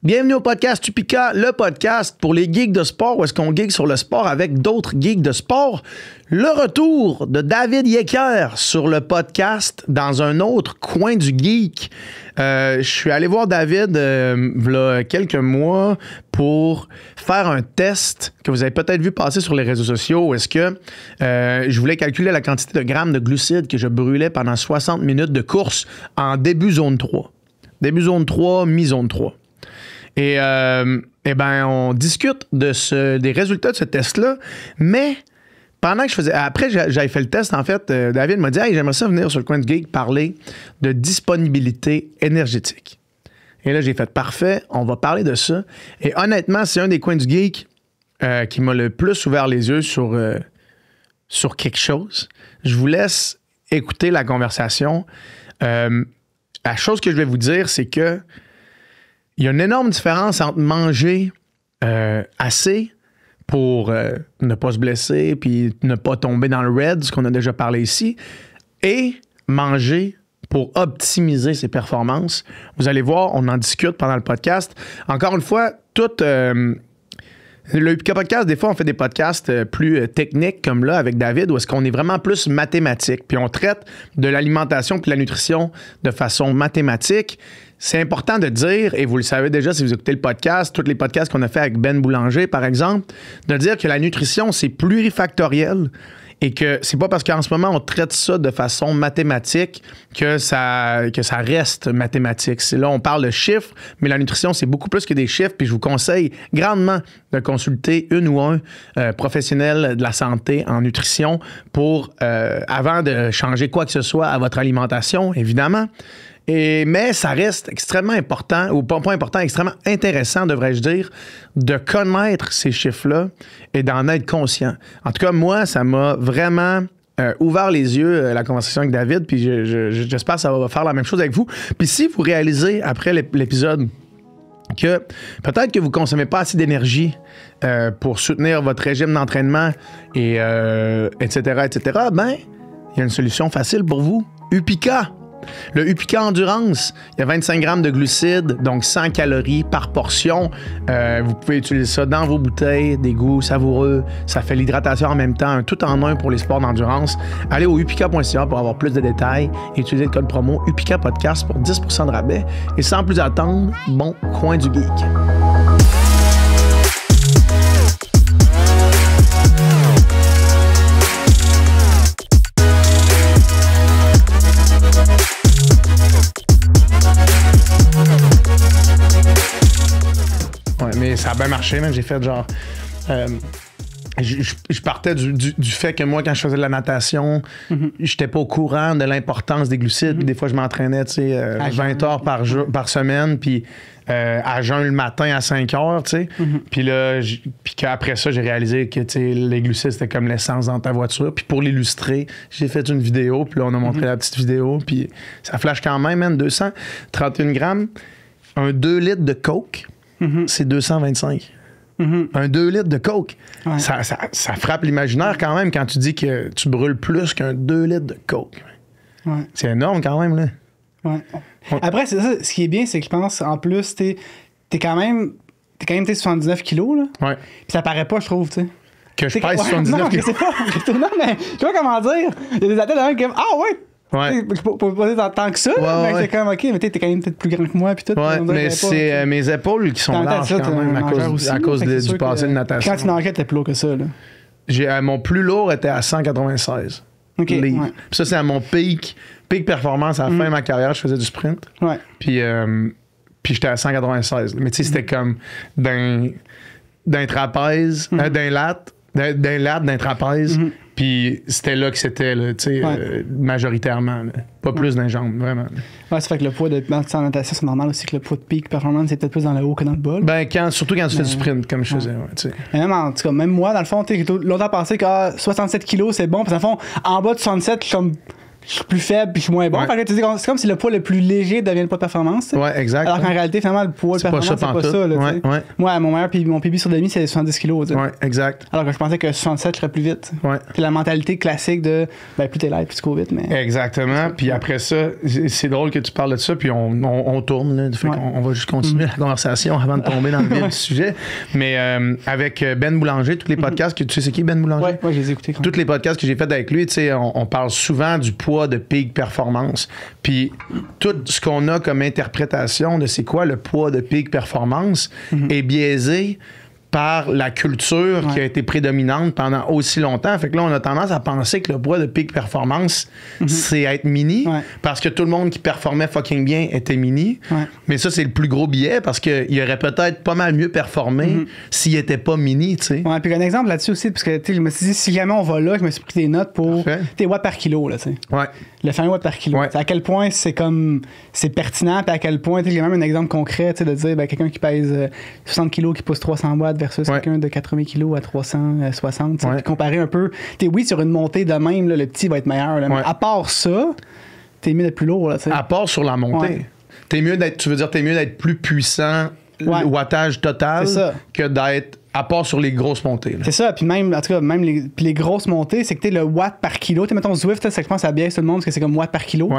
Bienvenue au podcast Upika, le podcast pour les geeks de sport, où est-ce qu'on geek sur le sport avec d'autres geeks de sport. Le retour de David Yecker sur le podcast dans un autre coin du geek. Je suis allé voir David il y a quelques mois pour faire un test que vous avez peut-être vu passer sur les réseaux sociaux, où est-ce que je voulais calculer la quantité de grammes de glucides que je brûlais pendant 60 minutes de course en début zone 3. Début zone 3, mi-zone 3. Et on discute des résultats de ce test-là, mais pendant que je faisais... Après, j'avais fait le test, en fait, David m'a dit « Hey, j'aimerais ça venir sur le coin de geek parler de disponibilité énergétique. » Et là, j'ai fait « Parfait, on va parler de ça. » Et honnêtement, c'est un des coins du geek qui m'a le plus ouvert les yeux sur quelque chose. Je vous laisse écouter la conversation. La chose que je vais vous dire, c'est que il y a une énorme différence entre manger assez pour ne pas se blesser puis ne pas tomber dans le red, ce qu'on a déjà parlé ici, et manger pour optimiser ses performances. Vous allez voir, on en discute pendant le podcast. Encore une fois, le Upika Podcast, des fois, on fait des podcasts plus techniques comme là avec David, où est-ce qu'on est vraiment plus mathématique. Puis on traite de l'alimentation puis de la nutrition de façon mathématique. C'est important de dire, et vous le savez déjà si vous écoutez le podcast, tous les podcasts qu'on a fait avec Ben Boulanger, par exemple, de dire que la nutrition, c'est plurifactoriel et que c'est pas parce qu'en ce moment, on traite ça de façon mathématique que ça reste mathématique. C'est là, on parle de chiffres, mais la nutrition, c'est beaucoup plus que des chiffres. Puis je vous conseille grandement de consulter une ou un professionnel de la santé en nutrition pour, avant de changer quoi que ce soit à votre alimentation, évidemment. Mais ça reste extrêmement important, ou pas important, extrêmement intéressant, devrais-je dire, de connaître ces chiffres-là et d'en être conscient. En tout cas, moi, ça m'a vraiment ouvert les yeux, la conversation avec David, puis j'espère que ça va faire la même chose avec vous. Puis si vous réalisez, après l'épisode, que peut-être que vous ne consommez pas assez d'énergie pour soutenir votre régime d'entraînement, et etc., ben, il y a une solution facile pour vous. Upika! Le Upika Endurance, il y a 25 grammes de glucides, donc 100 calories par portion. Vous pouvez utiliser ça dans vos bouteilles, des goûts savoureux. Ça fait l'hydratation en même temps, un tout en un pour les sports d'endurance. Allez au upika.ca pour avoir plus de détails et utilisez le code promo Upika Podcast pour 10% de rabais. Et sans plus attendre, bon coin du geek. Mais ça a bien marché, même. J'ai fait genre... je partais du fait que moi, quand je faisais de la natation, j'étais pas au courant de l'importance des glucides. Puis des fois, je m'entraînais 20 heures par semaine, puis à jeun le matin à 5 heures. Puis là, puis qu'après ça, j'ai réalisé que les glucides, c'était comme l'essence dans ta voiture. Puis pour l'illustrer, j'ai fait une vidéo, puis là, on a montré la petite vidéo. Puis ça flash quand même, 231 grammes. Un 2 litres de Coke. C'est 225. Un 2 litres de Coke. Ouais. Ça frappe l'imaginaire quand même quand tu dis que tu brûles plus qu'un 2 litres de Coke. Ouais. C'est énorme quand même, là. Ouais. Après, c'est ça, ce qui est bien, c'est que je pense, en plus, t'es quand même 79 kilos, là. Ouais. Puis ça paraît pas, je trouve, tu sais. Que je pèse 79 kilos. Je sais pas. Non, mais tu vois comment dire? Il y a des athlètes là qui disent « Ah ouais! » Ouais. Pas dire tant que ça, mais c'est quand même OK, mais t'es quand même peut-être plus grand que moi. Puis tout, ouais, mais c'est pas, mes épaules qui sont larges quand même à cause du passé de natation. Quand tu nageais, t'es plus lourd que ça. Là. Mon plus lourd était à 196 livres. Ouais. Puis ça, c'est à mon pic performance à la fin de ma carrière. Je faisais du sprint. Ouais. Puis j'étais à 196. Mais tu sais, c'était comme d'un trapèze, d'un lat, d'un trapèze. Puis c'était là que c'était, majoritairement. Là. Pas plus d'un jambe, vraiment. Ouais, ça fait que le poids de natation, c'est normal aussi que le poids de peak performance, c'est peut-être plus dans le haut que dans le bas. Ben, surtout quand tu fais du sprint, comme je faisais. Ouais, mais même, en tout cas, même moi, dans le fond, longtemps pensé que 67 kilos, c'est bon. Puis dans le fond, en bas de 67, je suis plus faible puis je suis moins bon. Fait que tu dis, c'est comme si le poids le plus léger devient le poids de performance. T'sais. Ouais, exact. Alors qu'en réalité, finalement, le poids de performance, c'est pas ça. Là, moi, mon PB sur demi, c'est 70 kilos. Ouais, exact. Alors que je pensais que 67, je serais plus vite. Ouais. C'est la mentalité classique de plus t'es light, plus tu cours vite. Mais... Exactement. Puis après ça, c'est drôle que tu parles de ça, puis on tourne. Là, fait on va juste continuer la conversation avant de tomber dans le vif du sujet. Mais avec Ben Boulanger, tous les podcasts, tu sais c'est qui Ben Boulanger? Oui, je les ai écoutés. Tous les podcasts que j'ai faits avec lui, on parle souvent du poids de peak performance. Puis tout ce qu'on a comme interprétation de c'est quoi le poids de peak performance est biaisé par la culture qui a été prédominante pendant aussi longtemps. Fait que là, on a tendance à penser que le poids de peak performance, c'est être mini, parce que tout le monde qui performait fucking bien était mini. Mais ça, c'est le plus gros biais, parce qu'il aurait peut-être pas mal mieux performé s'il était pas mini, tu sais. Ouais, puis un exemple là-dessus aussi, parce que je me suis dit, si jamais on va là, je me suis pris des notes pour tes watts par kilo, là, tu sais. Ouais. Le fameux watt par kilo. À quel point c'est pertinent, puis à quel point, j'ai même un exemple concret, de dire, quelqu'un qui pèse 60 kilos qui pousse 300 watts versus quelqu'un de 80 kilos à 360, puis comparer un peu. Oui, sur une montée de même, là, le petit va être meilleur, là, mais à part ça, t'es mieux d'être plus lourd, là, tu sais. À part sur la montée. Tu veux dire, t'es mieux d'être plus puissant, le wattage total, que d'être à part sur les grosses montées. C'est ça, puis même, en tout cas, même les grosses montées, c'est que le watt par kilo, mettons Zwift, je pense que ça biaise tout le monde parce que c'est comme watt par kilo,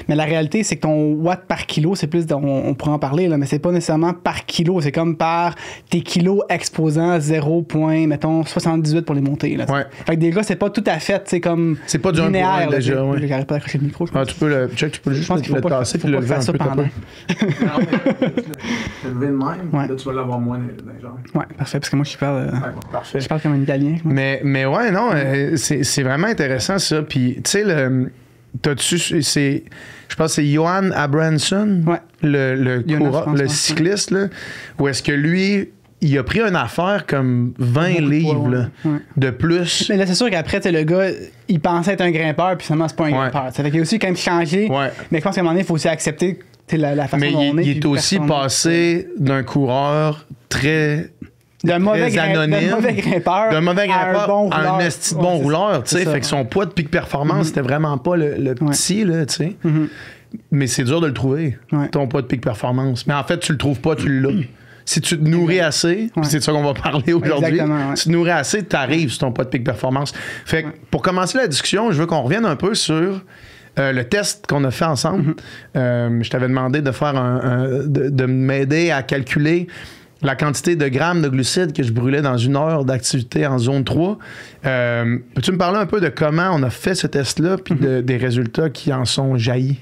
mais la réalité, c'est que ton watt par kilo, c'est plus, on pourrait en parler, là, mais c'est pas nécessairement par kilo, c'est comme par tes kilos exposant 0,78 pour les montées. Là, fait que des gars, c'est pas tout à fait, c'est comme c'est pas du linéaire, déjà. J'arrête pas d'accrocher le micro. Tu peux juste le tasser puis le lever un peu. Non, mais le lever de même, là, tu vas l'avoir moins dans les jambes. Ouais, parfait, parce que moi, je parle, parfait. Je parle comme un Italien. Mais ouais, non, c'est vraiment intéressant, ça. Puis, tu sais, je pense que c'est Johan Abramson, le cycliste, là, où est-ce que lui, il a pris une affaire comme 20 livres là, de plus. Mais là, c'est sûr qu'après, le gars, il pensait être un grimpeur, puis finalement, c'est pas un grimpeur. Ça fait qu'il a aussi quand même changé. Mais je pense qu'à un moment donné, il faut aussi accepter la façon dont on est. Mais il est aussi passé d'un coureur très... D'un mauvais grimpeur à un esti de bon rouleur, tu sais. Fait que son poids de pic performance, c'était vraiment pas le petit, là, tu sais. Mais c'est dur de le trouver, ton poids de pic performance. Mais en fait, tu le trouves pas, tu l'as. Si tu te nourris assez, puis c'est de ça qu'on va parler aujourd'hui, si tu te nourris assez, tu arrives sur ton poids de pic performance. Fait que pour commencer la discussion, je veux qu'on revienne un peu sur le test qu'on a fait ensemble. Je t'avais demandé de faire de m'aider à calculer la quantité de grammes de glucides que je brûlais dans une heure d'activité en zone 3. Peux-tu me parler un peu de comment on a fait ce test-là puis des résultats qui en sont jaillis?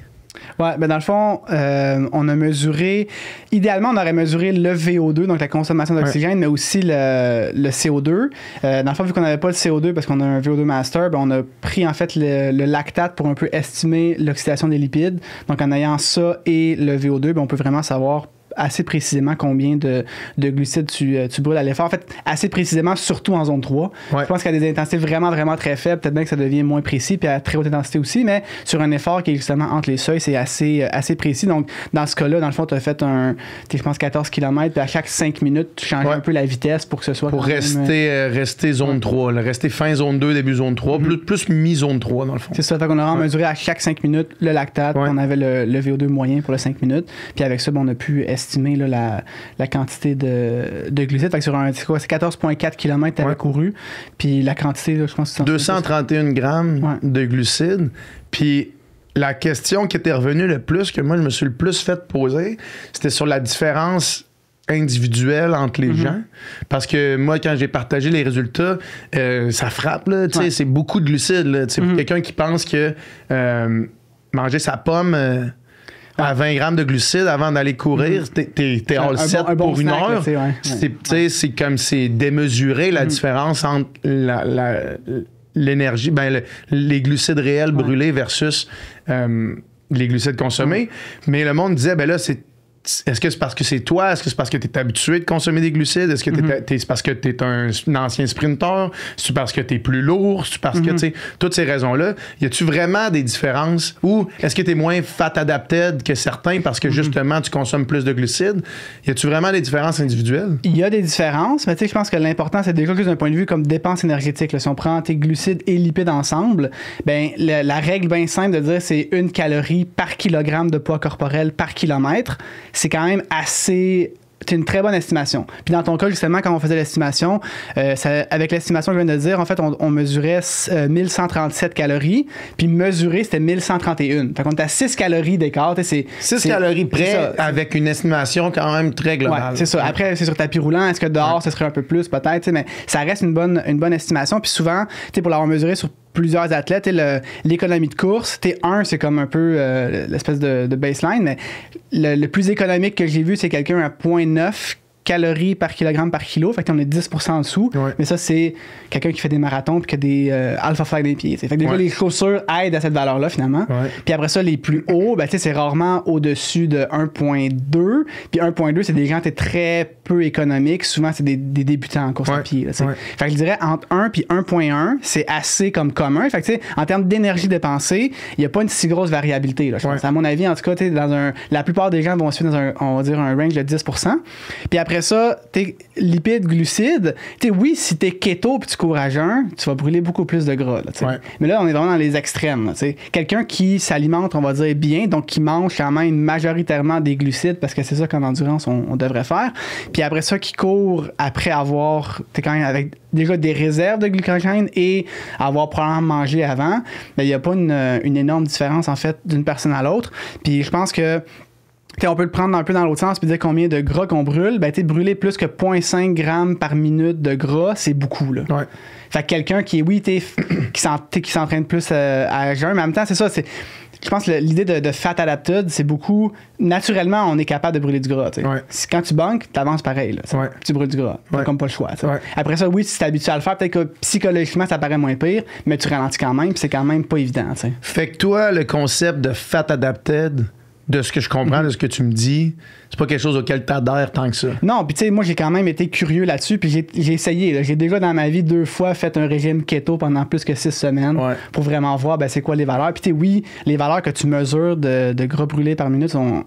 Ouais, ben dans le fond, on a mesuré... Idéalement, on aurait mesuré le VO2, donc la consommation d'oxygène, mais aussi le CO2. Dans le fond, vu qu'on n'avait pas le CO2 parce qu'on a un VO2 master, ben on a pris en fait le lactate pour un peu estimer l'oxydation des lipides. Donc en ayant ça et le VO2, ben on peut vraiment savoir assez précisément combien de glucides tu brûles à l'effort. En fait, assez précisément, surtout en zone 3. Je pense qu'à des intensités vraiment, vraiment très faibles, peut-être bien que ça devient moins précis, puis à très haute intensité aussi, mais sur un effort qui est justement entre les seuils, c'est assez précis. Donc, dans ce cas-là, dans le fond, tu as fait je pense, 14 km, puis à chaque 5 minutes, tu changes un peu la vitesse pour que ce soit... Pour rester zone 3, là, rester fin zone 2, début zone 3, plus mi-zone 3, dans le fond. C'est ça, fait qu'on a mesuré à chaque 5 minutes le lactate, on avait le VO2 moyen pour le 5 minutes, puis avec ça, on a pu estimer là, la quantité de glucides. Fait que sur c'est 14,4 km tu avais couru. Puis la quantité, là, je pense que c'est 231 grammes de glucides. Puis la question qui était revenue le plus, que moi je me suis le plus fait poser, c'était sur la différence individuelle entre les gens. Parce que moi, quand j'ai partagé les résultats, ça frappe, là. C'est beaucoup de glucides, là. Pour quelqu'un qui pense que manger sa pomme... à 20 grammes de glucides avant d'aller courir, t'es all set pour une heure. C'est comme c'est démesuré la différence entre l'énergie, les glucides réels brûlés versus les glucides consommés. Mais le monde disait, ben là, est-ce que c'est parce que c'est toi? Est-ce que c'est parce que tu es habitué de consommer des glucides? Est-ce que c'est parce que tu es un ancien sprinter? C'est parce que tu es plus lourd? C'est parce que, tu sais, toutes ces raisons-là. Y a-tu vraiment des différences? Ou est-ce que tu es moins fat adapted que certains parce que justement tu consommes plus de glucides? Y a-tu vraiment des différences individuelles? Il y a des différences, mais tu sais, je pense que l'important, c'est déjà juste d'un point de vue comme dépense énergétique. Là. Si on prend tes glucides et lipides ensemble, ben la règle bien simple de dire c'est 1 calorie par kilogramme de poids corporel par kilomètre, c'est quand même assez... C'est une très bonne estimation. Puis dans ton cas, justement, quand on faisait l'estimation, avec l'estimation que je viens de dire, en fait, on mesurait 1137 calories, puis mesurer, c'était 1131. Fait qu'on est à 6 calories d'écart. 6 calories près, avec une estimation quand même très globale. Ouais, c'est ça. Après, c'est sur tapis roulant. Est-ce que dehors, ce serait un peu plus, peut-être, mais ça reste une bonne estimation. Puis souvent, pour l'avoir mesuré sur plusieurs athlètes, l'économie de course, T1, c'est comme un peu l'espèce de baseline, mais le plus économique que j'ai vu, c'est quelqu'un à 0,9 calories par kilogramme par kilo. Fait qu'on est 10% en dessous. Ouais. Mais ça, c'est quelqu'un qui fait des marathons puis qui a des alpha flag des pieds. T'sais. Fait que déjà, les chaussures aident à cette valeur-là, finalement. Ouais. Puis après ça, les plus hauts, ben, c'est rarement au-dessus de 1,2. Puis 1,2, c'est des gens très peu économiques. Souvent, c'est des débutants en course à pied. Là, fait que je dirais entre 1 puis 1,1, c'est assez comme commun. Fait que, en termes d'énergie dépensée, il n'y a pas une si grosse variabilité. Là, je pense. À mon avis, en tout cas, la plupart des gens vont suivre dans on va dire un range de 10%. Puis après ça, tes lipides, glucides, oui, si t'es keto puis tu cours à jeun, tu vas brûler beaucoup plus de gras. Là, mais là, on est vraiment dans les extrêmes. Là, quelqu'un qui s'alimente, on va dire, bien, donc qui mange quand même majoritairement des glucides, parce que c'est ça qu'en endurance, on devrait faire. Puis après ça, qui court après avoir, quand même avec déjà des réserves de glycogène et avoir probablement mangé avant, ben, il n'y a pas une énorme différence, en fait, d'une personne à l'autre. Puis je pense que on peut le prendre un peu dans l'autre sens puis dire combien de gras qu'on brûle. Ben, brûler plus que 0,5 grammes par minute de gras, c'est beaucoup. Là. Ouais. Fait que quelqu'un qui s'entraîne plus à jeun, mais en même temps, c'est ça. Je pense que l'idée de fat adapted, c'est beaucoup... Naturellement, on est capable de brûler du gras. Ouais. Quand tu bunks, tu avances pareil. Là, tu brûles du gras. T'as comme pas le choix. Ouais. Après ça, oui, si tu t'habitues à le faire, peut-être que psychologiquement, ça paraît moins pire, mais tu ralentis quand même, puis c'est quand même pas évident. T'sais. Fait que toi, le concept de fat adapted... De ce que je comprends, de ce que tu me dis, c'est pas quelque chose auquel tu adhères tant que ça. Non, puis tu sais, moi, j'ai quand même été curieux là-dessus, puis j'ai essayé. Là. J'ai déjà dans ma vie 2 fois fait un régime keto pendant plus que 6 semaines pour vraiment voir c'est quoi les valeurs. Puis tu sais, oui, les valeurs que tu mesures de gras brûlés par minute sont...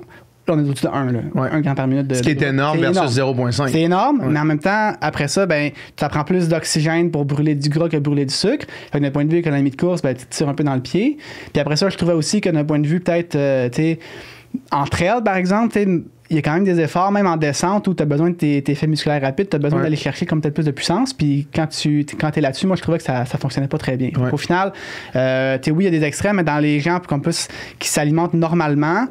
Là, on est au-dessus de 1, là. 1 gramme par minute. Ce qui est énorme versus 0,5. C'est énorme, mais en même temps, après ça, tu apprends plus d'oxygène pour brûler du gras que brûler du sucre. Fait que d'un point de vue économie de course, tu te tires un peu dans le pied. Puis après ça, je trouvais aussi que d'un point de vue, peut-être, en trail, par exemple, il y a quand même des efforts, même en descente, où tu as besoin de tes effets musculaires rapides, tu as besoin d'aller chercher comme peut-être plus de puissance. Puis quand tu es là-dessus, moi, je trouvais que ça fonctionnait pas très bien. Au final, oui, il y a des extrêmes, mais dans les gens qui s'alimentent normalement,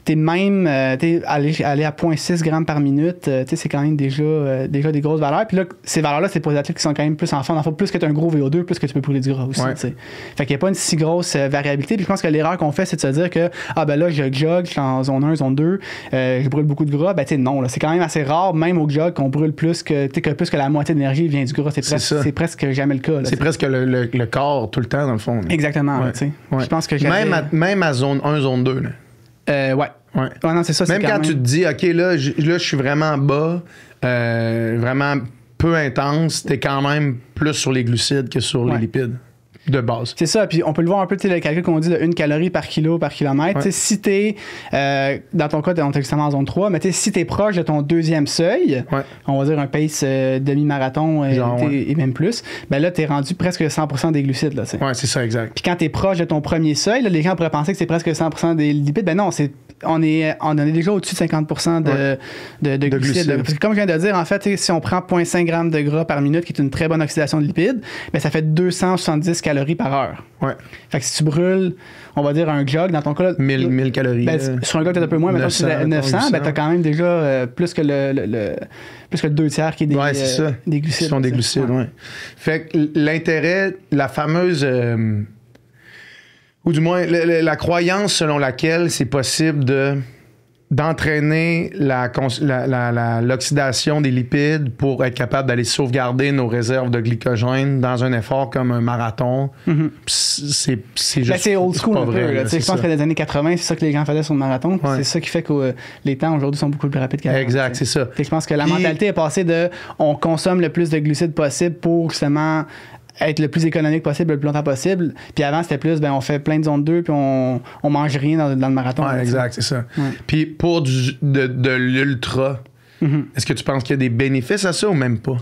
même aller à 0,6 grammes par minute, c'est quand même déjà des grosses valeurs. Puis là, ces valeurs-là, c'est pour les athlètes qui sont quand même plus en forme. Plus que tu as un gros VO2, plus que tu peux brûler du gras aussi. Fait qu'il n'y a pas une si grosse variabilité. Puis je pense que l'erreur qu'on fait, c'est de se dire que là, je jog, je suis en zone 1, zone 2, je brûle beaucoup de gras. Non, là, c'est quand même assez rare, même au jog, qu'on brûle plus que la moitié de l'énergie vient du gras. C'est presque jamais le cas. Là, c'est presque le corps tout le temps, dans le fond. Là. Exactement. Je pense que même à zone 1, zone 2. Là. Ouais, non, c'est ça. Même quand tu te dis, OK, là, je suis vraiment bas, vraiment peu intense, t'es quand même plus sur les glucides que sur les lipides de base. C'est ça, puis on peut le voir un peu, le calcul qu'on dit de 1 calorie par kilo par kilomètre. Si t'es, dans ton cas, on est justement en zone 3, mais si t'es proche de ton deuxième seuil, on va dire un pace demi-marathon et même plus, là, t'es rendu presque 100% des glucides. Là, c'est ça, exact. Puis quand t'es proche de ton premier seuil, là, les gens pourraient penser que c'est presque 100% des lipides. Non, on est déjà au-dessus de 50% de glucides. Parce que comme je viens de dire, en fait, si on prend 0,5 grammes de gras par minute, qui est une très bonne oxydation de lipides, ça fait 270 calories par heure. Fait que si tu brûles, on va dire un jog, dans ton cas... Là, 1000 calories. Sur un jog, peut-être un peu moins, mais quand tu es 900, t'as quand même déjà plus que plus que le 2 tiers qui est des glucides. Qui sont des glucides, Fait que l'intérêt, la fameuse... ou du moins, la croyance selon laquelle c'est possible de d'entraîner l'oxydation des lipides pour être capable d'aller sauvegarder nos réserves de glycogène dans un effort comme un marathon. C'est juste... c'est old school un peu. Vrai, je pense que dans les années 80, c'est ça que les gens faisaient sur le marathon. Ouais. C'est ça qui fait que les temps aujourd'hui sont beaucoup plus rapides qu'avant. Exact, c'est ça. Je pense que la mentalité est passée de on consomme le plus de glucides possible pour justement être le plus économique possible le plus longtemps possible. Puis avant, c'était plus, on fait plein de zones 2 puis on mange rien dans le marathon. Ouais, exact, c'est ça. Ouais. Puis pour de l'ultra, est-ce que tu penses qu'il y a des bénéfices à ça ou même pas?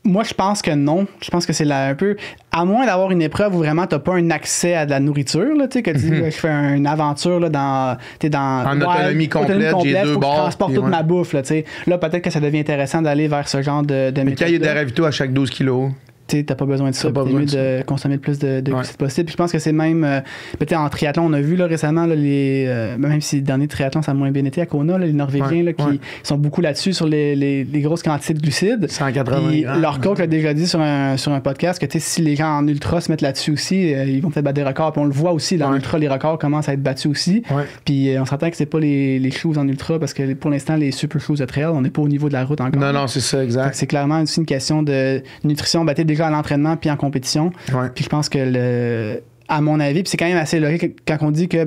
Moi, je pense que non. Je pense que c'est un peu... À moins d'avoir une épreuve où vraiment t'as pas un accès à de la nourriture, là, tu sais, que tu dis, je fais une aventure là, dans en autonomie complète, j'ai 2 faut bars. Que je transporte toute ma bouffe, là, tu sais. Là, peut-être que ça devient intéressant d'aller vers ce genre de méthode. Mais quand il y a des ravitaux à chaque 12 kilos... T'as pas besoin de ça. T'es mieux de consommer le plus de glucides possible. Puis je pense que c'est même... peut-être en triathlon, on a vu là, récemment, là, même si le dernier triathlon, ça a moins bien été à Kona, là, les Norvégiens là, qui sont beaucoup là-dessus sur les grosses quantités de glucides. 180 grammes. Leur coach a déjà dit sur un podcast que si les gens en ultra se mettent là-dessus aussi, ils vont peut-être battre des records. Puis on le voit aussi, dans l'ultra, les records commencent à être battus aussi. Puis on s'entend que c'est pas les shoes en ultra parce que pour l'instant, les super shoes de trail, on n'est pas au niveau de la route encore. Non, c'est ça, exact. C'est clairement aussi une question de nutrition. Déjà à l'entraînement puis en compétition. Puis je pense que à mon avis, puis c'est quand même assez logique quand on dit que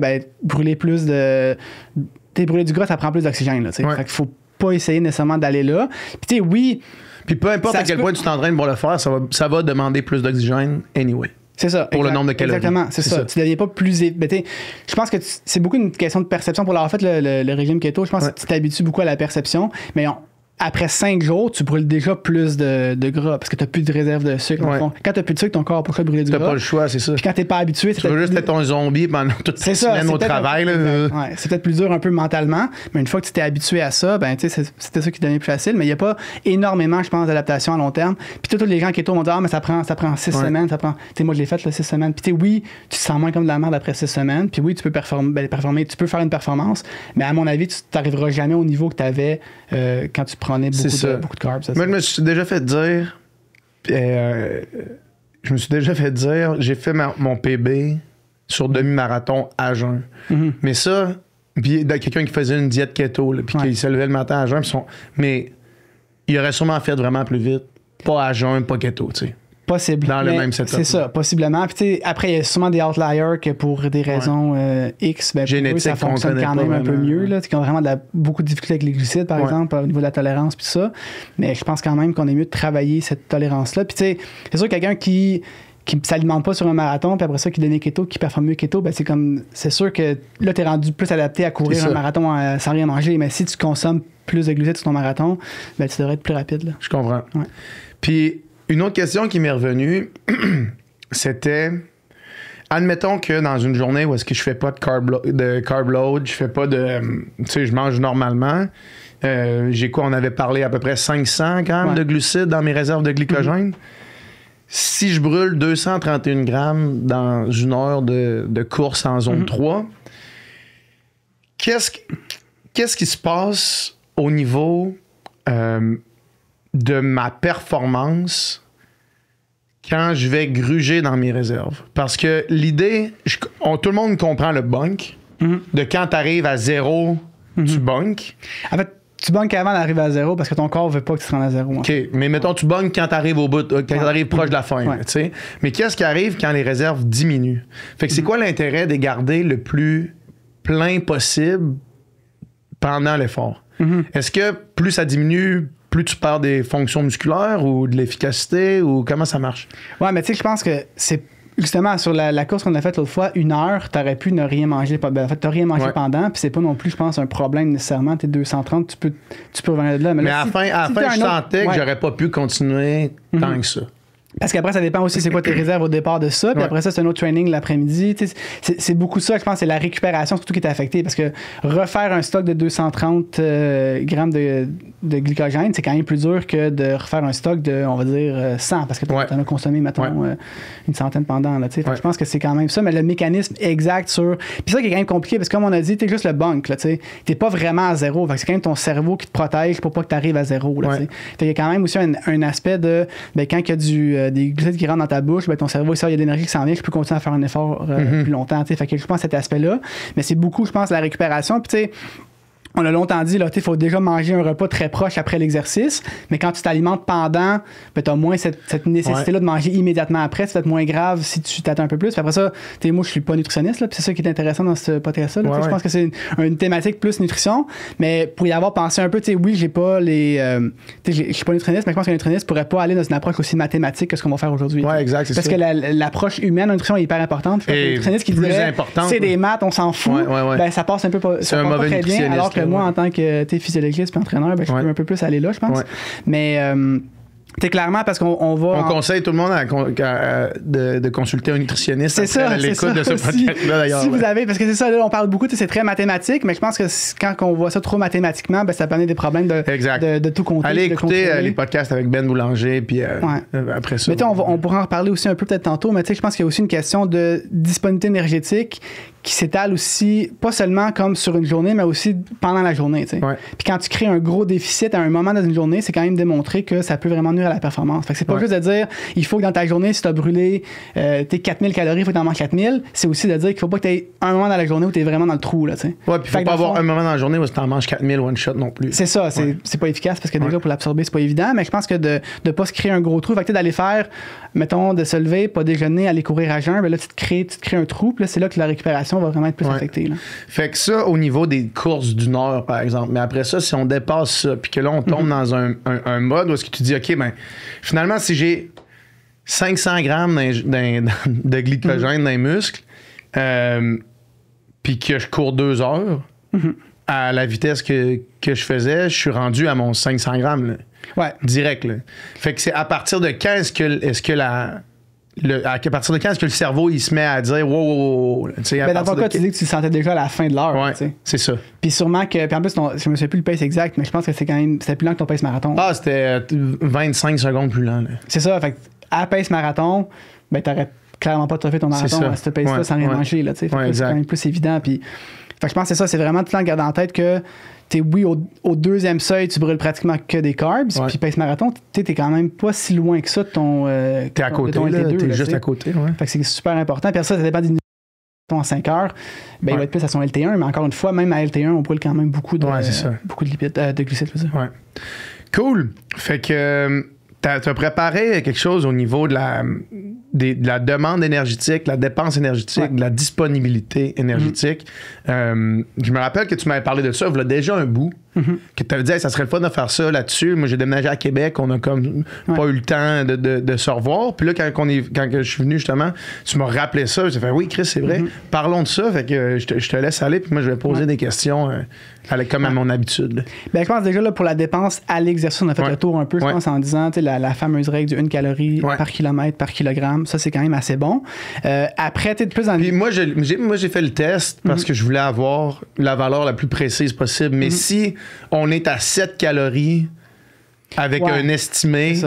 brûler plus brûler du gras, ça prend plus d'oxygène. Là, fait qu'il faut pas essayer nécessairement d'aller là. Puis tu sais, oui. Puis peu importe à quel point tu t'entraînes pour le faire, ça va demander plus d'oxygène anyway. C'est ça. Pour le nombre de calories. Exactement, c'est ça. Tu ne deviens pas plus... je pense que c'est beaucoup une question de perception. Pour l'avoir fait le régime keto, je pense que tu t'habitues beaucoup à la perception, mais après 5 jours, tu brûles déjà plus de gras parce que tu n'as plus de réserve de sucre. Quand tu n'as plus de sucre, ton corps n'a pas le choix de brûler du gras. Tu n'as pas le choix, c'est ça. Puis quand tu n'es pas habitué, tu veux juste être ton zombie pendant toute ta semaine au travail. C'est peut-être plus dur un peu mentalement, mais une fois que tu t'es habitué à ça, c'était ça qui devenait plus facile. Mais il n'y a pas énormément, je pense, d'adaptation à long terme. Puis tous les gens keto vont dire mais ça prend 6 semaines. Moi, je l'ai fait 6 semaines. Puis oui, tu te sens moins comme de la merde après 6 semaines. Puis oui, tu peux performer, tu peux faire une performance, mais à mon avis, tu n'arriveras jamais au niveau que tu avais quand tu prenais beaucoup de carbs. Moi, je me suis déjà fait dire... j'ai fait mon PB sur demi-marathon à jeun. Mais ça, puis quelqu'un qui faisait une diète keto, puis qui se levait le matin à jeun, mais il aurait sûrement fait vraiment plus vite. Pas à jeun, pas keto, tu sais. Possible. Dans le même setup. C'est ça, possiblement. Puis après, il y a sûrement des outliers que pour des raisons X, génétique, ça fonctionne quand même un peu mieux. Là, qui ont vraiment beaucoup de difficultés avec les glucides, par exemple, au niveau de la tolérance, puis ça. Mais je pense quand même qu'on est mieux de travailler cette tolérance-là. Puis tu sais, c'est sûr que quelqu'un qui s'alimente pas sur un marathon, puis après ça, qui devient keto, qui performe mieux keto, c'est sûr que là, t'es rendu plus adapté à courir un marathon sans rien manger. Mais si tu consommes plus de glucides sur ton marathon, tu devrais être plus rapide. Là. Je comprends. Puis une autre question qui m'est revenue, c'était, admettons que dans une journée où est-ce que je fais pas de carb load, je fais pas je mange normalement, on avait parlé à peu près 500 grammes de glucides dans mes réserves de glycogène. Si je brûle 231 grammes dans une heure de course en zone 3, qu'est-ce qui se passe au niveau de ma performance quand je vais gruger dans mes réserves? Parce que l'idée, tout le monde comprend le bunk, de quand tu arrives à 0, tu bunks. En fait, tu bunks avant d'arriver à 0 parce que ton corps veut pas que tu te rendes à 0. OK, mais mettons, tu bunks quand tu arrives au bout, quand tu arrives proche de la fin. Tu sais. Mais qu'est-ce qui arrive quand les réserves diminuent? Fait que c'est quoi l'intérêt de garder le plus plein possible pendant l'effort? Est-ce que plus ça diminue, plus tu perds des fonctions musculaires ou de l'efficacité, ou comment ça marche? Ouais, mais tu sais, je pense que c'est justement sur la course qu'on a faite l'autre fois, 1 heure, t'aurais pu ne rien manger. En fait, t'as rien mangé pendant, puis c'est pas non plus, je pense, un problème nécessairement. T'es 230, tu peux revenir de là. Mais à la fin, je sentais que j'aurais pas pu continuer tant que ça. Parce qu'après, ça dépend aussi c'est quoi tes réserves au départ de ça. Puis après ça, c'est un autre training l'après-midi. C'est beaucoup ça, je pense, c'est la récupération surtout qui est affectée. Parce que refaire un stock de 230 grammes de glycogène, c'est quand même plus dur que de refaire un stock de, on va dire, 100. Parce que tu en as consommé, mettons, une centaine pendant. Là, je pense que c'est quand même ça. Mais le mécanisme exact sur... Puis ça qui est quand même compliqué, parce que comme on a dit, t'es juste le bunk. T'es pas vraiment à 0. Fait que c'est quand même ton cerveau qui te protège pour pas que tu arrives à 0. Fait qu'il y a quand même aussi un aspect de... quand il y a des glucides qui rentrent dans ta bouche, ton cerveau, il y a de l'énergie qui s'en vient, je peux continuer à faire un effort plus longtemps. Fait que je pense à cet aspect-là. Mais c'est beaucoup, je pense, la récupération. Puis tu sais, On a longtemps dit, il faut déjà manger un repas très proche après l'exercice, mais quand tu t'alimentes pendant, ben, tu as moins cette nécessité-là de manger immédiatement après. C'est peut-être moins grave si tu t'attends un peu plus. Puis après ça, moi, je suis pas nutritionniste, là, puis c'est ça qui est intéressant dans ce podcast-là. Je pense que c'est une thématique plus nutrition, mais pour y avoir pensé un peu, oui, j'ai pas les. Je suis pas nutritionniste, mais je pense qu'un nutritionniste pourrait pas aller dans une approche aussi mathématique que ce qu'on va faire aujourd'hui. Oui, exact. Parce que l'approche humaine en nutrition est hyper importante. Un nutritionniste qui dirait c'est des maths, on s'en fout, ben, ça passe un peu pas très bien, alors que moi, en tant que physiologiste et entraîneur, ben, je peux un peu plus aller là, je pense. Mais clairement, parce qu'on va... On conseille tout le monde de consulter un nutritionniste après l'écoute de ce podcast-là, d'ailleurs. Si vous avez... Parce que c'est ça, là, on parle beaucoup, c'est très mathématique, mais je pense que quand on voit ça trop mathématiquement, ben, ça peut amener des problèmes de tout compter. Allez écouter les podcasts avec Ben Boulanger, puis après ça... Mais on pourra en reparler aussi un peu peut-être tantôt, mais je pense qu'il y a aussi une question de disponibilité énergétique qui s'étale aussi, pas seulement comme sur une journée, mais aussi pendant la journée. Puis quand tu crées un gros déficit à un moment dans une journée, c'est quand même démontré que ça peut vraiment nuire à la performance. Fait que c'est pas juste de dire, il faut que dans ta journée, si tu as brûlé tes 4000 calories, il faut que tu en manges 4000. C'est aussi de dire qu'il faut pas que tu aies un moment dans la journée où tu es vraiment dans le trou. Là, puis il faut pas avoir un moment dans la journée où tu en manges 4000 one shot non plus. C'est ça, c'est pas efficace parce que déjà pour l'absorber, c'est pas évident, mais je pense que de pas se créer un gros trou, fait que d'aller faire, mettons, de se lever, pas déjeuner, aller courir à jeun, ben là, tu te crées un trou, puis là, c'est là que la récupération va vraiment être plus affectée. Là. Fait que ça, au niveau des courses du Nord, par exemple, mais après ça, si on dépasse ça, puis que là, on tombe dans un mode où est-ce que tu dis, OK, ben, finalement, si j'ai 500 grammes de glycogène dans les muscles, puis que je cours 2 heures, à la vitesse que je faisais, je suis rendu à mon 500 grammes, là, direct. Là. Fait que c'est à partir de quand à partir de quand est-ce que le cerveau il se met à dire wow. Ben dans ton cas, tu dis que tu le sentais déjà à la fin de l'heure. Ouais, c'est ça. Puis sûrement que. Puis en plus, je me souviens plus le pace exact, mais je pense que c'était plus lent que ton pace marathon. Ah, c'était 25 secondes plus lent. Là. C'est ça. Fait que à pace marathon, ben t'aurais clairement pas fait ton marathon à ce pace-là sans rien manger. Là, c'est quand même plus évident. Puis, fait que je pense que c'est ça, c'est vraiment tout le temps garder en tête que au deuxième seuil, tu brûles pratiquement que des carbs. Puis pace marathon, t'es quand même pas si loin que ça de ton. T'es à côté, t'es juste à côté. Fait que c'est super important. Puis ça dépend du en 5 heures, ben, il va être plus à son LT1, mais encore une fois, même à LT1, on brûle quand même beaucoup de lipides, de glucides. Cool. Fait que t'as préparé quelque chose au niveau de la demande énergétique, la dépense énergétique, de la disponibilité énergétique. Je me rappelle que tu m'avais parlé de ça, il y a déjà un bout, que tu avais dit, hey, ça serait le fun de faire ça là-dessus. Moi, j'ai déménagé à Québec, on a comme pas eu le temps de se revoir. Puis là, quand je suis venu, justement, tu m'as rappelé ça. J'ai fait, oui, Chris, c'est vrai. Parlons de ça. Fait que je te laisse aller, puis moi, je vais poser des questions comme à mon habitude. Ben, je pense déjà, là, pour la dépense à l'exercice, on a fait le tour un peu, je pense, en disant la fameuse règle du 1 calorie par kilomètre, par kilogramme. Ça, c'est quand même assez bon. Après, tu es plus dans... Puis moi, j'ai fait le test parce que je voulais avoir la valeur la plus précise possible. Mais si on est à 7 calories avec un estimé,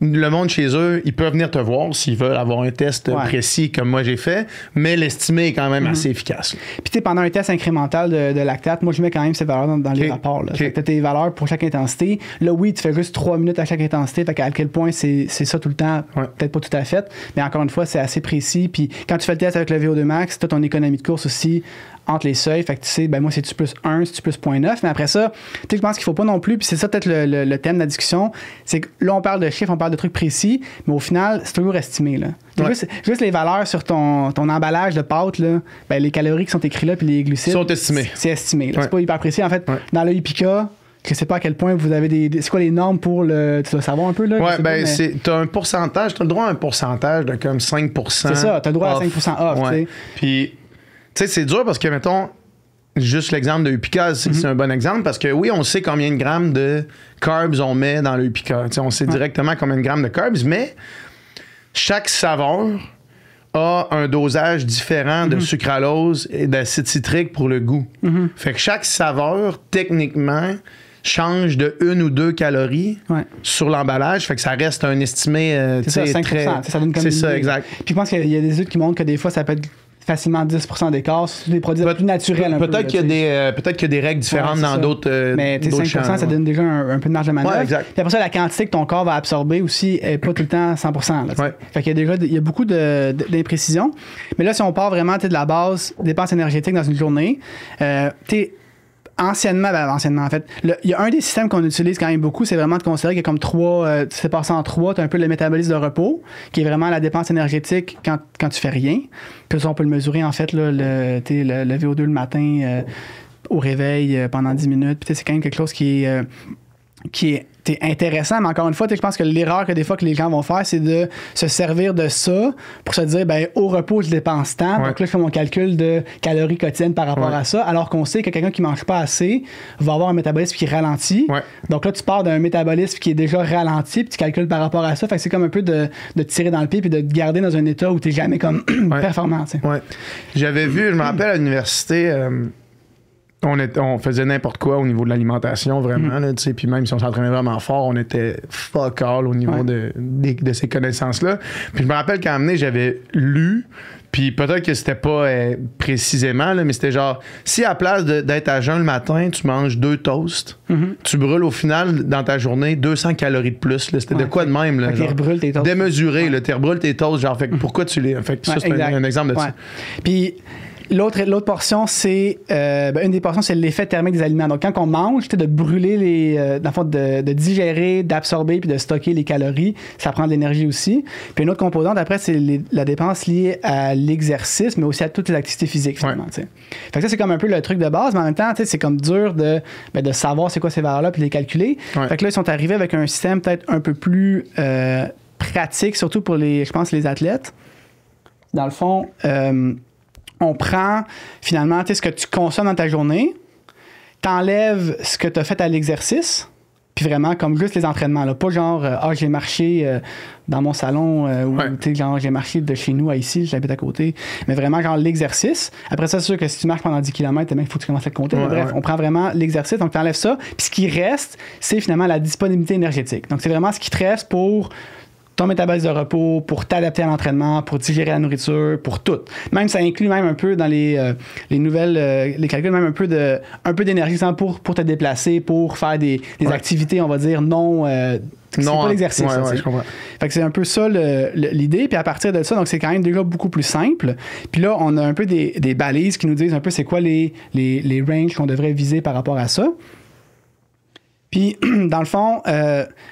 le monde chez eux, ils peuvent venir te voir s'ils veulent avoir un test précis comme moi j'ai fait, mais l'estimé est quand même assez efficace. Puis tu sais, pendant un test incrémental de lactate, moi je mets quand même ces valeurs dans les rapports. Tu as tes valeurs pour chaque intensité. Là, oui, tu fais juste 3 minutes à chaque intensité, fait qu'à quel point c'est ça tout le temps, peut-être pas tout à fait, mais encore une fois, c'est assez précis. Puis quand tu fais le test avec le VO2 max, tu as ton économie de course aussi entre les seuils, fait que tu sais, ben moi c'est-tu plus 1, c'est-tu plus 0.9, mais après ça, tu sais, je pense qu'il faut pas non plus, puis c'est ça peut-être le thème de la discussion, c'est que là on parle de chiffres, on parle de trucs précis, mais au final, c'est toujours estimé, là. Juste les valeurs sur ton emballage de pâte, là, ben les calories qui sont écrites là, puis les glucides sont estimés. C'est estimé, là. C'est pas hyper précis. En fait, dans le Ipika, je sais pas à quel point vous avez c'est quoi les normes pour le. Tu dois savoir un peu, là? Ouais, ben, t'as un pourcentage, t'as le droit à un pourcentage de comme 5%. C'est ça, t'as le droit à 5% off, tu sais. Puis, tu sais, c'est dur parce que, mettons, juste l'exemple de Upica, c'est un bon exemple parce que oui, on sait combien de grammes de carbs on met dans le Upica. On sait directement combien de grammes de carbs, mais chaque saveur a un dosage différent de sucralose et d'acide citrique pour le goût. Fait que chaque saveur, techniquement, change de 1 ou 2 calories sur l'emballage. Fait que ça reste un estimé c'est ça, 5%. très... Ça donne comme c'est ça, exact. Puis je pense qu'il y a des études qui montrent que des fois, ça peut être facilement 10% d'écart sur des produits plus naturels. Peut-être qu'il y a des règles différentes dans d'autres mais 5%, champs, ça donne déjà un peu de marge de manœuvre. Exact. Puis après ça, la quantité que ton corps va absorber aussi n'est pas tout le temps 100%. Là, fait qu'il y a beaucoup d'imprécisions. Mais là, si on part vraiment de la base dépenses énergétiques dans une journée, anciennement, en fait, il y a un des systèmes qu'on utilise quand même beaucoup, c'est vraiment de considérer qu'il y a comme trois, tu sais, passé en trois, tu as un peu le métabolisme de repos, qui est vraiment la dépense énergétique quand tu fais rien. Puis ça, on peut le mesurer, en fait, là, le VO2 le matin au réveil pendant 10 minutes. Puis c'est quand même quelque chose qui est intéressant, mais encore une fois, je pense que l'erreur que des fois que les gens vont faire, c'est de se servir de ça pour se dire, ben au repos, je dépense tant. Donc là, je fais mon calcul de calories quotidiennes par rapport à ça, alors qu'on sait que quelqu'un qui mange pas assez va avoir un métabolisme qui ralentit. Donc là, tu pars d'un métabolisme qui est déjà ralenti, puis tu calcules par rapport à ça. Fait que c'est comme un peu de te tirer dans le pied puis de te garder dans un état où tu n'es jamais comme performant. J'avais vu, je me rappelle à l'université, on faisait n'importe quoi au niveau de l'alimentation, vraiment. Là, puis même si on s'entraînait vraiment fort, on était fuck all au niveau de ces connaissances-là. Puis je me rappelle qu'à un moment donné, j'avais lu, puis peut-être que c'était pas précisément, là, mais c'était genre, si à la place d'être à jeun le matin, tu manges 2 toasts, tu brûles au final, dans ta journée, 200 calories de plus. Là. C'était de quoi de même? Là, genre, rebrûles tes toasts. Démesuré, tu rebrûles tes toasts. Genre, fait, pourquoi tu les... Fait, ça, c'est un exemple de ça. Puis... L'autre portion, c'est une des portions, c'est l'effet thermique des aliments. Donc, quand on mange, de brûler dans le fond, de digérer, d'absorber puis de stocker les calories, ça prend de l'énergie aussi. Puis une autre composante, après, c'est la dépense liée à l'exercice, mais aussi à toutes les activités physiques, finalement. Fait que ça, c'est comme un peu le truc de base, mais en même temps, c'est comme dur de savoir c'est quoi ces valeurs-là puis de les calculer. Fait que là, ils sont arrivés avec un système peut-être un peu plus pratique, surtout pour je pense, les athlètes. Dans le fond, on prend finalement ce que tu consommes dans ta journée, t'enlèves ce que tu as fait à l'exercice, puis vraiment comme juste les entraînements. Là. Pas genre, j'ai marché dans mon salon, ou genre j'ai marché de chez nous à ici, j'habite à côté, mais vraiment genre l'exercice. Après ça, c'est sûr que si tu marches pendant 10 km, il faut que tu commences à te compter. Bref, on prend vraiment l'exercice, donc tu enlèves ça, puis ce qui reste, c'est finalement la disponibilité énergétique. Donc c'est vraiment ce qui te reste pour ton métabolisme de repos, pour t'adapter à l'entraînement, pour digérer la nourriture, pour tout. Même ça inclut même un peu dans les nouvelles, les calculs, même un peu d'énergie pour te déplacer, pour faire des activités, on va dire, c'est pas l'exercice. Je comprends. Fait que c'est un peu ça l'idée. Puis à partir de ça, donc c'est quand même déjà beaucoup plus simple. Puis là, on a un peu des balises qui nous disent un peu c'est quoi les ranges qu'on devrait viser par rapport à ça. Puis, dans le fond,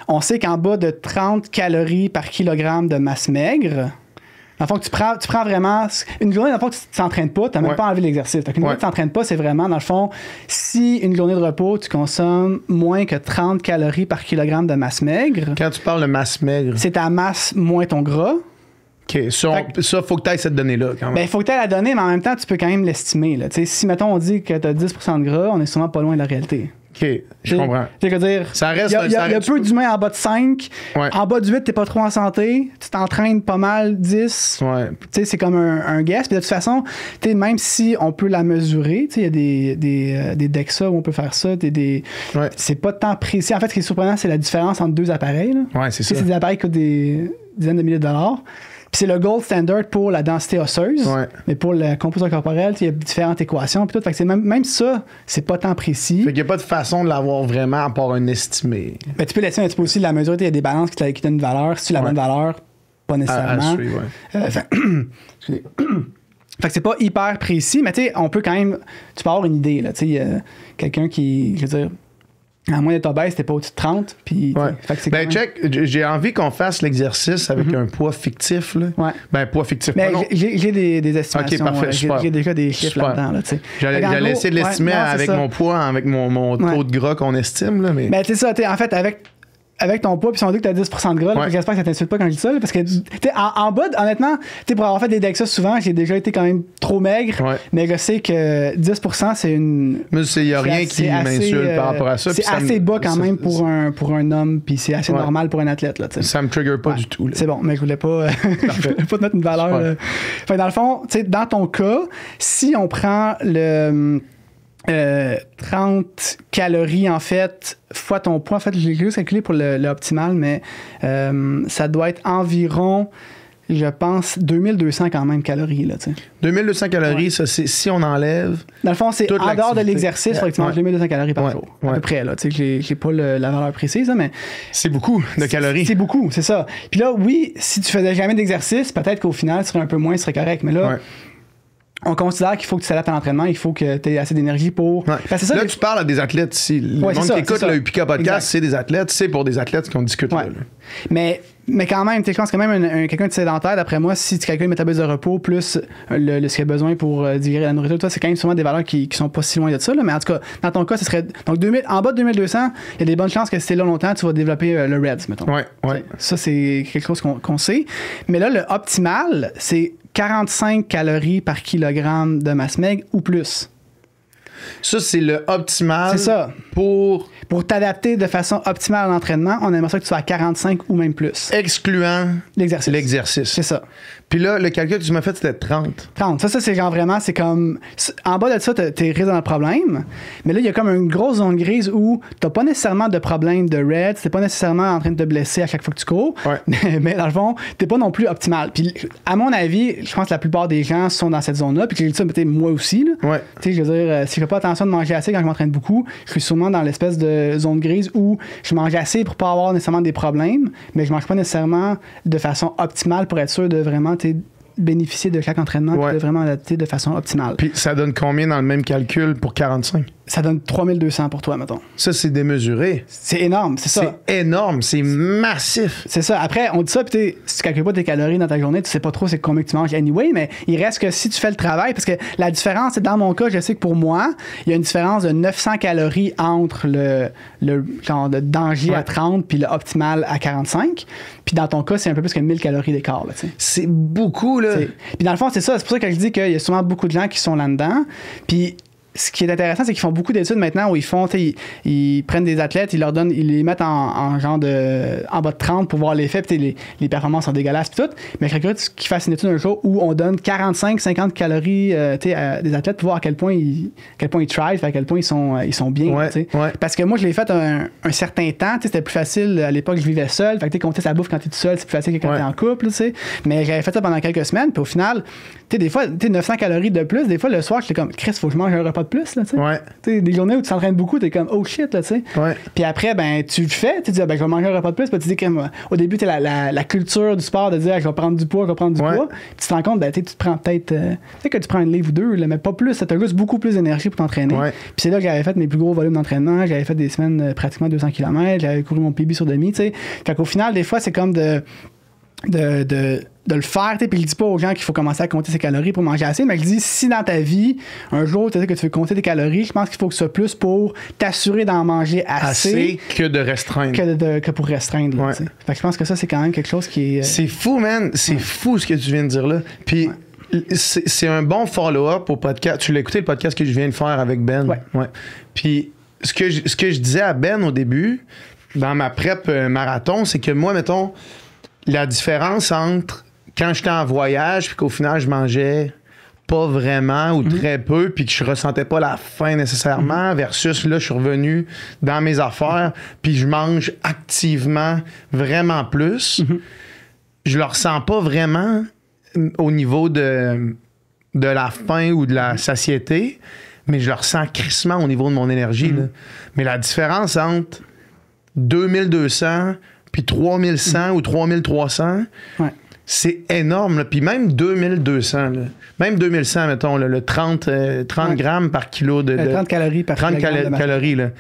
on sait qu'en bas de 30 calories par kilogramme de masse maigre, dans le fond, tu prends vraiment... Une journée, dans le fond, tu ne t'entraînes pas, tu n'as même pas enlevé l'exercice. Donc, une journée, tu ne t'entraînes pas, c'est vraiment, dans le fond, si une journée de repos, tu consommes moins que 30 calories par kilogramme de masse maigre... Quand tu parles de masse maigre... C'est ta masse moins ton gras. OK. Ça, faut que tu ailles cette donnée-là, quand même. Bien, il faut que tu aies la donnée, mais en même temps, tu peux quand même l'estimer. Là. Si, mettons, on dit que tu as 10% de gras, on est sûrement pas loin de la réalité. OK, je comprends. C'est-à-dire, ça reste, il y a peu d'humains en bas de 5. Ouais. En bas de 8, t'es pas trop en santé. Tu t'entraînes pas mal, 10. Ouais. C'est comme un guess. Puis de toute façon, même si on peut la mesurer, il y a des DEXA où on peut faire ça. C'est pas tant précis. En fait, ce qui est surprenant, c'est la différence entre deux appareils. Là. Ouais, c'est ça. C'est des appareils qui coûtent des dizaines de milliers de dollars. Puis c'est le gold standard pour la densité osseuse, mais pour la composition corporelle, il y a différentes équations. Puis tout, fait que c'est même ça, c'est pas tant précis. Fait qu'il n'y a pas de façon de l'avoir vraiment à part un estimé. Ben, tu peux l'estimer, tu peux aussi la mesurer. Il y a des balances qui donnent une valeur. Si tu la bonne valeur, pas nécessairement. Fait que c'est pas hyper précis, mais tu sais, on peut quand même. Tu peux avoir une idée. Tu sais, quelqu'un qui, je veux dire, à moins d'être obèse, t'es pas au-dessus de 30. Puis, ben, check, j'ai envie qu'on fasse l'exercice avec un poids fictif. Là. Ben, poids fictif. Mais j'ai des estimations. OK, parfait. J'ai déjà des chiffres là-dedans. Là, j'allais essayer de l'estimer avec mon poids, avec mon taux de gras qu'on estime. Là, mais ben, tu sais ça, en fait, avec ton poids, puis si on dit que tu as 10% de gras, là, j'espère que ça t'insulte pas quand je dis ça, là, parce que en bas, honnêtement, pour avoir fait des DEXA souvent, j'ai déjà été quand même trop maigre, mais je sais que 10%, c'est une... Mais il n'y a rien qui m'insulte par rapport à ça. C'est assez bas quand même pour un homme, puis c'est assez normal pour un athlète. Là, ça me trigger pas du tout. Là. C'est bon, mais je voulais pas te mettre une valeur. Fait, dans le fond, dans ton cas, si on prend le... 30 calories en fait fois ton poids, en fait j'ai juste calculé pour l'optimal, mais ça doit être environ, je pense, 2200 quand même calories là, 2200 calories, ça c'est si on enlève. Dans le fond, c'est en dehors de l'exercice, il faut que tu manges 2200 calories par jour, à peu près là, j'ai pas la valeur précise là, mais c'est beaucoup de calories. C'est beaucoup, c'est ça. Puis là, oui, si tu faisais jamais d'exercice, peut-être qu'au final, tu serais un peu moins, ce serait correct, mais là on considère qu'il faut que tu t'adaptes à l'entraînement, il faut que tu aies assez d'énergie pour. Ouais. C'est ça, là, tu parles à des athlètes ici. Le monde qui écoute le UPK podcast, c'est des athlètes, c'est pour des athlètes qu'on discute là. Mais quand même, je pense que même quelqu'un de sédentaire, d'après moi, si tu calcules le métabolisme de repos plus ce qu'il a besoin pour digérer la nourriture, toi, c'est quand même sûrement des valeurs qui sont pas si loin de ça. Là. Mais en tout cas, dans ton cas, ce serait. Donc, en bas de 2200, il y a des bonnes chances que si t'es là longtemps, tu vas développer le RED, mettons. Ouais. Ça, c'est quelque chose qu'on sait. Mais là, le optimal, c'est 45 calories par kilogramme de masse maigre ou plus. Ça, c'est le optimal. C'est ça. Pour t'adapter de façon optimale à l'entraînement, on aimerait ça que tu sois à 45 ou même plus. Excluant l'exercice. C'est ça. Puis là, le calcul que tu m'as fait, c'était 30. 30. Ça, c'est genre vraiment, c'est comme. En bas de ça, t'es risque dans le problème. Mais là, il y a comme une grosse zone grise où t'as pas nécessairement de problème de RED, t'es pas nécessairement en train de te blesser à chaque fois que tu cours. Ouais. Mais dans le fond, t'es pas non plus optimal. Puis, à mon avis, je pense que la plupart des gens sont dans cette zone-là. Puis, j'ai dit ça, peut-être moi aussi. Là. Ouais. Tu sais, je veux dire, si je fais pas attention de manger assez quand je m'entraîne beaucoup, je suis sûrement dans l'espèce de zone grise où je mange assez pour pas avoir nécessairement des problèmes, mais je mange pas nécessairement de façon optimale pour être sûr de vraiment bénéficier de chaque entraînement et de vraiment adapter de façon optimale. Puis ça donne combien dans le même calcul pour 45? Ça donne 3200 pour toi, mettons. Ça, c'est démesuré. C'est énorme, c'est ça. C'est énorme, c'est massif. C'est ça. Après, on dit ça, puis si tu calcules pas tes calories dans ta journée, tu sais pas trop c'est combien que tu manges anyway, mais il reste que si tu fais le travail, parce que la différence, dans mon cas, je sais que pour moi, il y a une différence de 900 calories entre le genre de danger à 30 puis le optimal à 45. Puis dans ton cas, c'est un peu plus que 1000 calories d'écart. Là, c'est beaucoup, là. Puis dans le fond, c'est ça. C'est pour ça que je dis qu'il y a souvent beaucoup de gens qui sont là-dedans. Puis ce qui est intéressant, c'est qu'ils font beaucoup d'études maintenant où ils prennent des athlètes, ils les mettent en genre en bas de 30 pour voir l'effet, puis les performances sont dégueulasses puis tout. Mais je regrette qu'ils fassent une étude un jour où on donne 45-50 calories à des athlètes pour voir à quel point ils thrive, à quel point ils sont bien. Parce que moi, je l'ai fait un certain temps, c'était plus facile à l'époque, je vivais seul. Fait que compter sa bouffe quand tu es tout seul, c'est plus facile que quand tu es en couple. Mais j'avais fait ça pendant quelques semaines, puis au final, des fois, 900 calories de plus, des fois le soir, j'étais comme Chris, faut que je mange un repas de plus, là, tu sais. Des journées où tu t'entraînes beaucoup, t'es comme oh shit, là, tu sais. Puis après, ben, tu le fais, tu dis, je vais manger un repas de plus, puis tu dis comme, au début, tu la culture du sport de dire, je vais prendre du poids, poids. Puis tu te rends compte, ben, tu te prends peut-être, tu sais, que tu prends une livre ou deux, là, mais pas plus, ça te juste beaucoup plus d'énergie pour t'entraîner. Puis c'est là que j'avais fait mes plus gros volumes d'entraînement, j'avais fait des semaines pratiquement 200 km, j'avais couru mon PB sur demi, tu sais. Fait qu'au final, des fois, c'est comme de le faire, puis je dis pas aux gens qu'il faut commencer à compter ses calories pour manger assez, mais je dis si dans ta vie, un jour tu sais que tu veux compter tes calories, je pense qu'il faut que ce soit plus pour t'assurer d'en manger assez que de restreindre. Que pour restreindre. Là, fait que je pense que ça, c'est quand même quelque chose qui est... C'est fou, man. C'est fou ce que tu viens de dire là. Puis c'est un bon follow-up au podcast. Tu l'as écouté le podcast que je viens de faire avec Ben? Ouais. Puis ce que je disais à Ben au début, dans ma prep marathon, c'est que moi, mettons, la différence entre quand j'étais en voyage puis qu'au final je mangeais pas vraiment ou très peu puis que je ressentais pas la faim nécessairement versus là je suis revenu dans mes affaires puis je mange activement vraiment plus, je le ressens pas vraiment au niveau de la faim ou de la satiété, mais je le ressens crissement au niveau de mon énergie. Là. Mais la différence entre 2200 puis 3100 ou 3300, c'est énorme. Là. Puis même 2200, là. Même 2100, mettons, là, le 30 grammes par kilo de... 30 calories par 30 calories, là.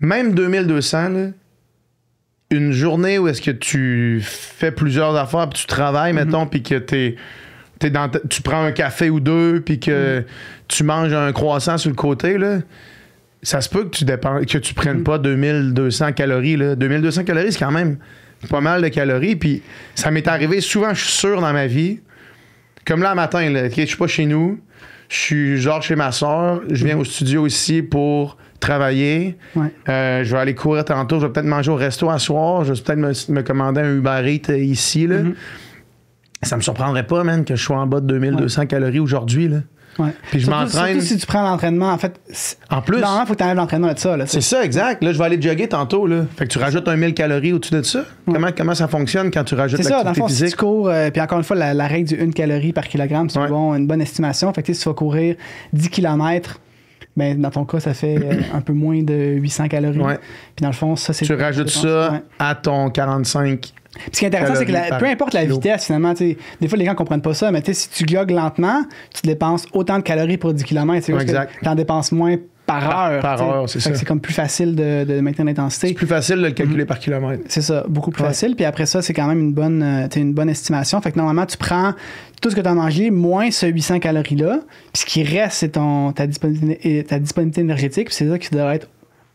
Même 2200, là, une journée où est-ce que tu fais plusieurs affaires, puis tu travailles, mettons, puis que tu prends un café ou deux, puis que tu manges un croissant sur le côté, là, ça se peut que tu prennes pas 2200 calories. Là. 2200 calories, c'est quand même pas mal de calories. Puis ça m'est arrivé souvent, je suis sûr, dans ma vie. Comme là, matin, là, je suis pas chez nous. Je suis genre chez ma soeur. Je viens au studio ici pour travailler. Je vais aller courir tantôt. Je vais peut-être manger au resto à soir. Je vais peut-être me commander un Uber Eats ici. Là. Ça me surprendrait pas, man, que je sois en bas de 2200 calories aujourd'hui. Là. Puis je m'entraîne. Surtout si tu prends l'entraînement, en fait. En plus. Normalement, il faut que tu enlèves l'entraînement de ça. Là, c'est ça, exact. Là, je vais aller jogger tantôt. Là. Fait que tu rajoutes 1000 calories au-dessus de ça. Comment ça fonctionne quand tu rajoutes l'activité physique? C'est ça, dans le fond, si tu cours, puis encore une fois, la règle du 1 calorie par kilogramme, c'est une bonne estimation. Fait que si tu vas courir 10 km, ben, dans ton cas, ça fait un peu moins de 800 calories. Puis dans le fond, ça, c'est... Tu rajoutes ça à ton 45 Puis ce qui est intéressant, c'est que peu importe la vitesse, finalement, des fois, les gens ne comprennent pas ça, mais si tu jogues lentement, tu dépenses autant de calories pour 10 km. Tu en dépenses moins par heure. Par heure, c'est ça. C'est comme plus facile de maintenir l'intensité. C'est plus facile de le calculer par kilomètre. C'est ça, beaucoup plus facile. Puis après ça, c'est quand même une bonne estimation. Fait que normalement, tu prends tout ce que tu as mangé, moins ce 800 calories-là. Puis ce qui reste, c'est ta disponibilité énergétique. Puis c'est ça qui devrait être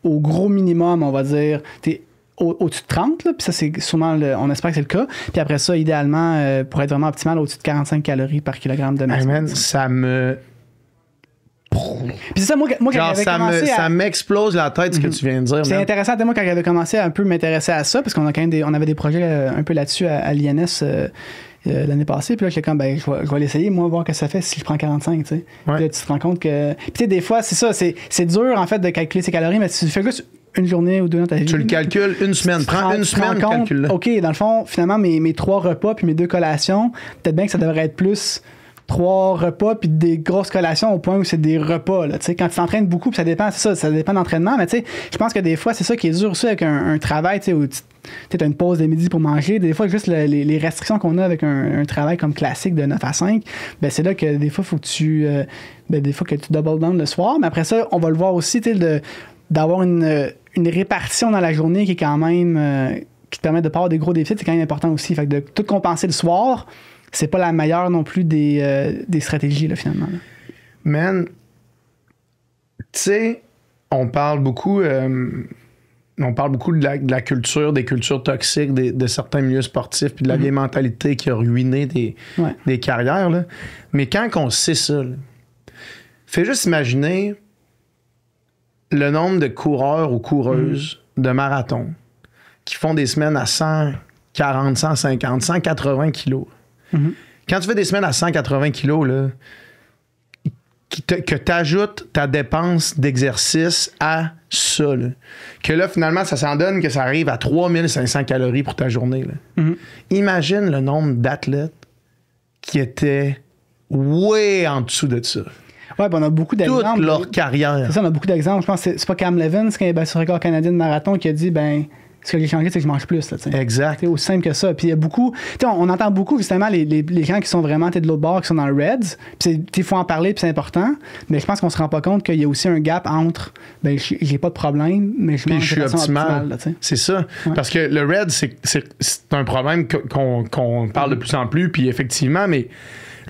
au gros minimum, on va dire, au-dessus de 30, là, puis ça, c'est sûrement, on espère que c'est le cas. Puis après ça, idéalement, pour être vraiment optimal, au-dessus de 45 calories par kilogramme de masse. Ça me... Puis c'est ça, moi quand j'avais commencé ça m'explose la tête, ce que tu viens de dire. C'est intéressant, moi, quand j'avais commencé à un peu m'intéresser à ça, parce qu'on a quand même on avait des projets un peu là-dessus à l'INS l'année passée, puis là, j'étais comme, je vais l'essayer, moi, voir ce que ça fait si je prends 45, tu sais. Puis là, tu te rends compte que... Puis tu sais, des fois, c'est ça, c'est dur, en fait, de calculer ses calories, mais si tu fais juste une journée ou deux dans ta vie... Tu le calcules une semaine. Prends une semaine, calcule-le. OK, dans le fond, finalement, mes 3 repas puis mes 2 collations, peut-être bien que ça devrait être plus 3 repas puis des grosses collations au point où c'est des repas, là. Tu sais, quand tu t'entraînes beaucoup, puis ça dépend, c'est ça dépend d'entraînement, mais tu sais, je pense que des fois, c'est ça qui est dur aussi avec un travail, tu sais, où tu as une pause de midi pour manger. Des fois, juste les restrictions qu'on a avec un travail comme classique de 9 à 5, ben c'est là que des fois, il faut que tu double down le soir. Mais après ça, on va le voir aussi, tu sais, d'avoir une répartition dans la journée qui est quand même... qui te permet de pas avoir des gros déficits, c'est quand même important aussi. Fait que de tout compenser le soir, c'est pas la meilleure non plus des stratégies, là, finalement. Là. Man, tu sais, on parle beaucoup de la culture, des cultures toxiques, de certains milieux sportifs, puis de la vieille mentalité qui a ruiné des carrières. Là. Mais quand on sait ça, là, fais juste imaginer le nombre de coureurs ou coureuses de marathon qui font des semaines à 140, 150, 180 kilos. Quand tu fais des semaines à 180 kilos, là, que tu ajoutes ta dépense d'exercice à ça, là, que là, finalement, ça s'en donne que ça arrive à 3500 calories pour ta journée. Là. Imagine le nombre d'athlètes qui étaient way en dessous de ça. Ouais, ben on a beaucoup d'exemples. Toute leur carrière. C'est ça, on a beaucoup d'exemples. Je pense que c'est pas Cam Levins, qui est battu sur le record canadien de marathon, qui a dit, ce que j'ai changé, c'est que je mange plus. Là, exact. C'est aussi simple que ça. Puis il y a beaucoup... On entend beaucoup, justement, les gens qui sont vraiment de l'autre bord, qui sont dans le Reds. Puis il faut en parler, puis c'est important. Mais je pense qu'on se rend pas compte qu'il y a aussi un gap entre j'ai pas de problème, mais je mange de façon optimale. C'est ça. Ouais. Parce que le Red, c'est un problème qu'on parle de plus en plus. Puis effectivement, mais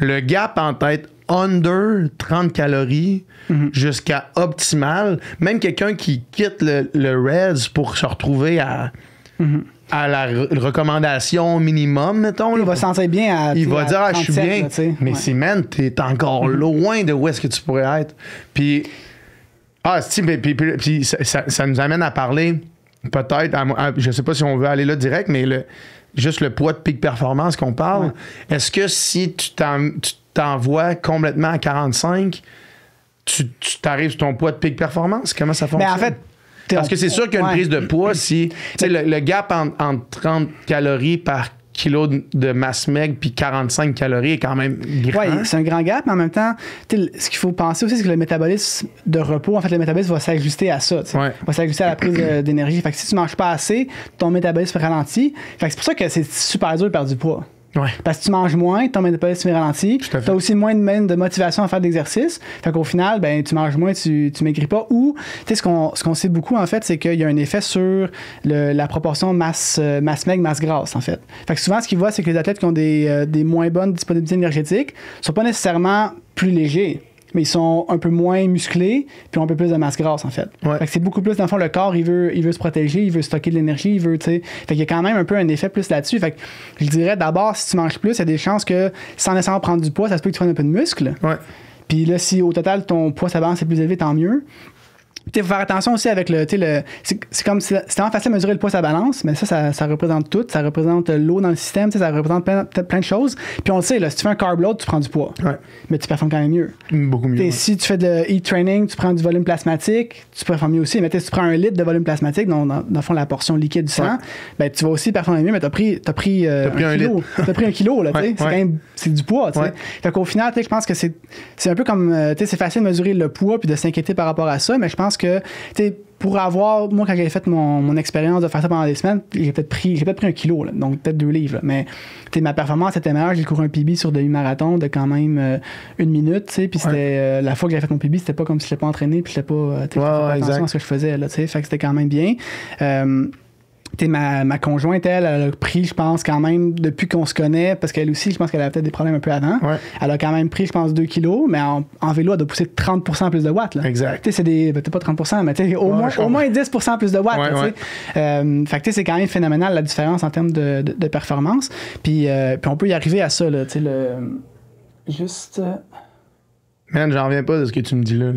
le gap en tête under 30 calories jusqu'à optimal. Même quelqu'un qui quitte le Reds pour se retrouver à la recommandation minimum, mettons. Il va se sentir bien il va dire, 37, je suis bien. Là, mais c'est, man, t'es encore loin de où est-ce que tu pourrais être. Puis, puis ça nous amène à parler, peut-être, je sais pas si on veut aller là direct, mais juste le poids de peak performance qu'on parle. Ouais. Est-ce que si tu t'envoies complètement à 45, tu t'arrives sur ton poids de peak performance? Comment ça fonctionne? Mais en fait, parce que c'est sûr qu'il y a une prise de poids si... Le gap entre 30 calories par kilo de masse maigre puis 45 calories est quand même grand. Oui, c'est un grand gap, mais en même temps, ce qu'il faut penser aussi, c'est que le métabolisme de repos, en fait, le métabolisme va s'ajuster à ça. Va s'ajuster à la prise d'énergie. Fait que si tu manges pas assez, ton métabolisme ralentit. Fait que c'est pour ça que c'est super dur de perdre du poids. Ouais. Parce que tu manges moins, ton métabolisme est ralenti. Tu as aussi moins de motivation à faire d'exercice. Fait qu'au final, tu manges moins, tu maigris pas. Ou, tu sais, ce qu'on sait beaucoup, en fait, c'est qu'il y a un effet sur la proportion masse maigre, masse grasse, en fait. Fait que souvent, ce qu'ils voient, c'est que les athlètes qui ont des moins bonnes disponibilités énergétiques sont pas nécessairement plus légers, mais ils sont un peu moins musclés puis ont un peu plus de masse grasse, en fait. Ouais. Fait que c'est beaucoup plus, dans le fond, le corps, il veut se protéger, il veut stocker de l'énergie, il veut, tu sais. Fait qu'il y a quand même un peu un effet plus là-dessus. Fait que je dirais, d'abord, si tu manges plus, il y a des chances que, sans nécessairement prendre du poids, ça se peut que tu prennes un peu de muscle. Ouais. Puis là, si au total, ton poids, sa balance est plus élevé, tant mieux. Il faut faire attention aussi avec c'est comme c'est vraiment facile de mesurer le poids sa balance, mais ça représente tout. Ça représente l'eau dans le système, ça représente plein de choses. Puis on le sait, là, si tu fais un carb load, tu prends du poids. Ouais. Mais tu performes quand même mieux. Beaucoup mieux. Ouais. Si tu fais de heat training, tu prends du volume plasmatique, tu performes mieux aussi. Mais si tu prends 1 litre de volume plasmatique, dans le fond, la portion liquide du sang, tu vas aussi performer mieux, mais t'as pris un kilo. T'as pris 1 kilo, là, c'est quand même c'est du poids. Ouais. Fait qu'au final, je pense que c'est un peu comme c'est facile de mesurer le poids puis de s'inquiéter par rapport à ça, mais je pense que, tu sais, pour avoir, moi, quand j'ai fait mon expérience de faire ça pendant des semaines, j'ai peut-être pris 1 kilo, là, donc peut-être 2 livres. Là. Mais ma performance était meilleure. J'ai couru un PB sur demi-marathon de quand même 1 minute. Puis c'était la fois que j'ai fait mon PB, c'était pas comme si je l'ai pas entraîné puis je n'étais pas attention à ce que je faisais. Là, fait que c'était quand même bien. Ma conjointe, elle a pris, je pense, quand même, depuis qu'on se connaît, parce qu'elle aussi, je pense qu'elle avait peut-être des problèmes un peu avant. Ouais. Elle a quand même pris, je pense, 2 kilos, mais en vélo, elle doit pousser 30% plus de watts. Là. Exact. C'est peut-être pas 30%, mais au moins 10% plus de watts. Ouais, fait que c'est quand même phénoménal la différence en termes de performance. Puis on peut y arriver à ça. Là, juste. Man, j'en reviens pas de ce que tu me dis là.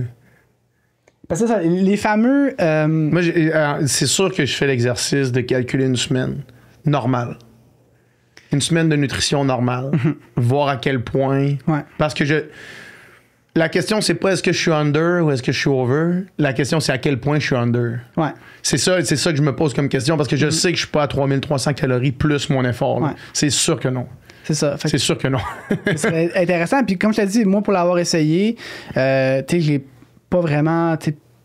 Parce que ça, les fameux... Moi, c'est sûr que je fais l'exercice de calculer une semaine normale. Une semaine de nutrition normale. Voir à quel point... Ouais. Parce que la question, c'est pas est-ce que je suis under ou est-ce que je suis over. La question, c'est à quel point je suis under. Ouais. C'est ça que je me pose comme question parce que je sais que je suis pas à 3300 calories plus mon effort. Ouais. C'est sûr que non. C'est ça. C'est sûr que non. Ce serait intéressant. Puis comme je t'ai dit, moi, pour l'avoir essayé, j'ai pas vraiment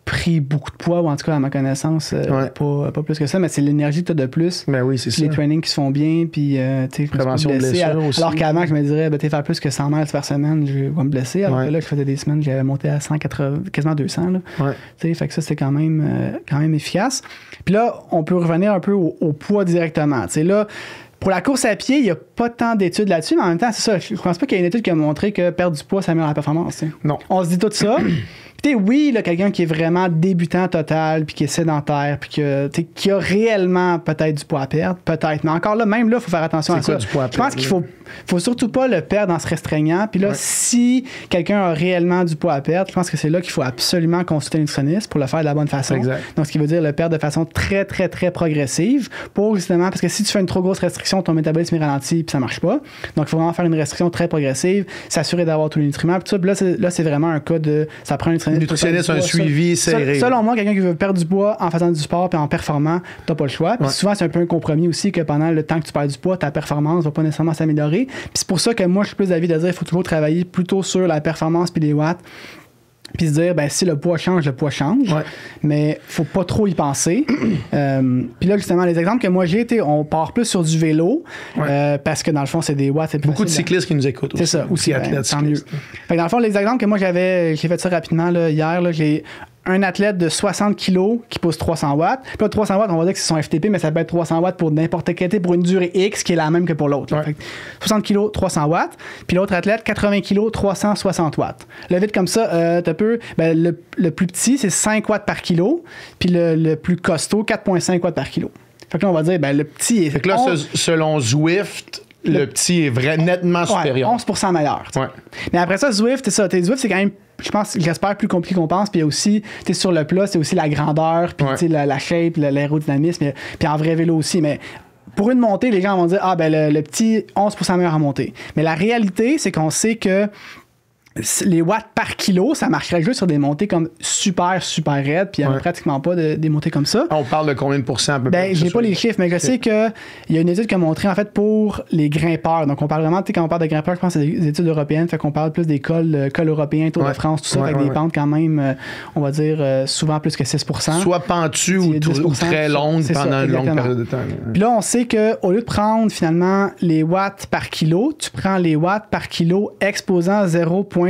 pris beaucoup de poids, ou en tout cas à ma connaissance, pas plus que ça, mais c'est l'énergie que tu as de plus. Ben oui, c'est ça. Les trainings qui se font bien, puis prévention de blessures aussi. Alors qu'avant, je me dirais, faire plus que 100 miles par semaine, je vais me blesser. Alors que là, je faisais des semaines, j'avais monté à 180, quasiment 200. Là. Fait que ça, c'était quand même efficace. Puis là, on peut revenir un peu au poids directement. Là, pour la course à pied, il n'y a pas tant d'études là-dessus, mais en même temps, c'est ça. Je ne pense pas qu'il y ait une étude qui a montré que perdre du poids, ça améliore la performance. T'sais. Non. On se dit tout ça. Puis oui, là, quelqu'un qui est vraiment débutant total, puis qui est sédentaire, puis qui a réellement peut-être du poids à perdre, peut-être. Mais encore là, même là, il faut faire attention à ça. Du poids à je pense qu'il faut surtout pas le perdre en se restreignant. Puis là, si quelqu'un a réellement du poids à perdre, je pense que c'est là qu'il faut absolument consulter un nutritionniste pour le faire de la bonne façon. Exact. Donc, ce qui veut dire le perdre de façon très, très, très progressive pour justement, parce que si tu fais une trop grosse restriction, ton métabolisme est ralenti, puis ça marche pas. Donc, il faut vraiment faire une restriction très progressive, s'assurer d'avoir tous les nutriments. Puis ça, là, c'est vraiment un cas de. Ça prend un nutritionniste, un suivi serré. Selon moi, quelqu'un qui veut perdre du poids en faisant du sport puis en performant, t'as pas le choix. Puis souvent, c'est un peu un compromis aussi que pendant le temps que tu perds du poids, ta performance va pas nécessairement s'améliorer. Puis c'est pour ça que moi, je suis plus d'avis de dire qu'il faut toujours travailler plutôt sur la performance puis les watts. Puis se dire, si le poids change, le poids change. Ouais. Mais faut pas trop y penser. Puis là, justement, les exemples que moi j'ai été, on part plus sur du vélo. Ouais. Parce que dans le fond, c'est des watts. C'est beaucoup de cyclistes qui nous écoutent aussi. C'est ça, aussi athlètes. Tant mieux. Fait que dans le fond, les exemples que moi j'ai fait ça rapidement là, hier. Là, j'ai un athlète de 60 kg qui pousse 300 watts. Puis là, 300 watts, on va dire que c'est son FTP, mais ça peut être 300 watts pour n'importe quel pour une durée X qui est la même que pour l'autre. Ouais. 60 kg, 300 watts. Puis l'autre athlète, 80 kg, 360 watts. Le vite comme ça, t'as peu. Le plus petit, c'est 5 watts par kilo. Puis le plus costaud, 4,5 watts par kilo. Fait que là, on va dire, le petit est. Fait que là, selon Zwift, le petit est nettement supérieur. 11% meilleur. Ouais. Mais après ça, Zwift, c'est ça. Zwift, c'est quand même, je pense, j'espère, plus compliqué qu'on pense. Puis il y a aussi, sur le plat, c'est aussi la grandeur, puis la shape, l'aérodynamisme. Puis en vrai vélo aussi. Mais pour une montée, les gens vont dire, le petit, 11% meilleur en montée. Mais la réalité, c'est qu'on sait que les watts par kilo, ça marcherait juste sur des montées comme super, super raides, puis il n'y en a pratiquement pas des montées comme ça. On parle de combien de pourcents à peu près? J'ai pas les chiffres, mais je sais qu'il y a une étude qui a montré, en fait, pour les grimpeurs. Donc, on parle vraiment, quand on parle de grimpeurs, je pense que c'est des études européennes, fait qu'on parle plus des cols européens, Tour de France, tout ça, avec des pentes quand même, on va dire, souvent plus que 6%. Soit pentues ou très longues pendant une longue période de temps. Puis là, on sait qu'au lieu de prendre, finalement, les watts par kilo, tu prends les watts par kilo exposant 0,78.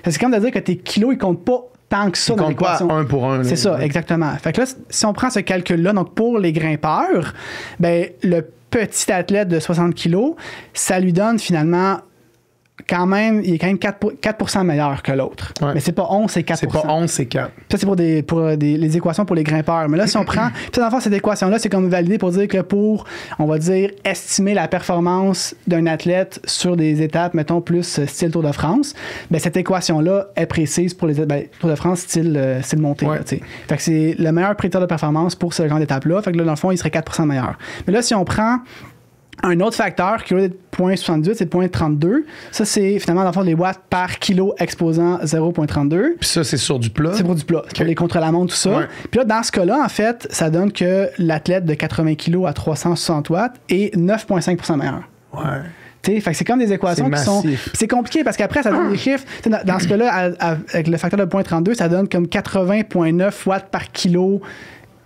C'est comme de dire que tes kilos, ils comptent pas tant que ça dans l'équation. Pas 1 pour 1. C'est ça, exactement. Fait que là, si on prend ce calcul-là, donc pour les grimpeurs, le petit athlète de 60 kilos, ça lui donne finalement quand même, il est quand même 4% meilleur que l'autre. Ouais. Mais c'est pas 11, c'est 4%. C'est pas 11, c'est 4. Ça, c'est pour les équations pour les grimpeurs. Mais là, si on prend... Puis dans le fond, cette équation-là, c'est comme validé pour dire que pour, on va dire, estimer la performance d'un athlète sur des étapes, mettons, plus style Tour de France, cette équation-là est précise pour les Tour de France style montée. Ouais. Là, fait que c'est le meilleur prédicteur de performance pour ce genre d'étape-là. Fait que là, dans le fond, il serait 4% meilleur. Mais là, si on prend un autre facteur qui est 0,78, c'est 0,32. Ça, c'est finalement, dans le fond, les watts par kilo exposant 0,32. Puis ça, c'est sur du plat? C'est pour du plat. Okay. Pour les contre-la-montre, tout ça. Ouais. Puis là, dans ce cas-là, en fait, ça donne que l'athlète de 80 kg à 360 watts est 9,5% meilleur. Ouais. Fait que c'est comme des équations qui sont. C'est compliqué parce qu'après, ça donne des chiffres. Dans ce cas-là, avec le facteur de 0.32, ça donne comme 80,9 watts par kilo.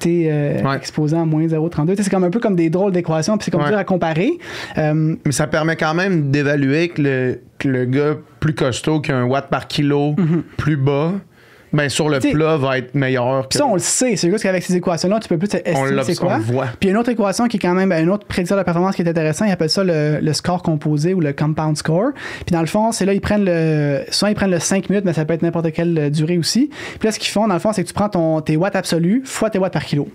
Exposé à moins 0,32. C'est comme un peu comme des drôles d'équations, puis c'est comme dur à comparer. Mais ça permet quand même d'évaluer que le gars plus costaud qui a un watt par kilo plus bas, ben sur le plat va être meilleur. Ça, on le sait. C'est juste qu'avec ces équations-là, tu peux plus estimer c'est quoi. On le voit. Puis il y a une autre équation qui est quand même un autre prédicteur de performance qui est intéressant. Ils appellent ça le score composé ou le compound score. Puis dans le fond, c'est là, souvent ils prennent le 5 minutes, mais ça peut être n'importe quelle durée aussi. Puis là, ce qu'ils font, dans le fond, c'est que tu prends tes watts absolus fois tes watts par kilo.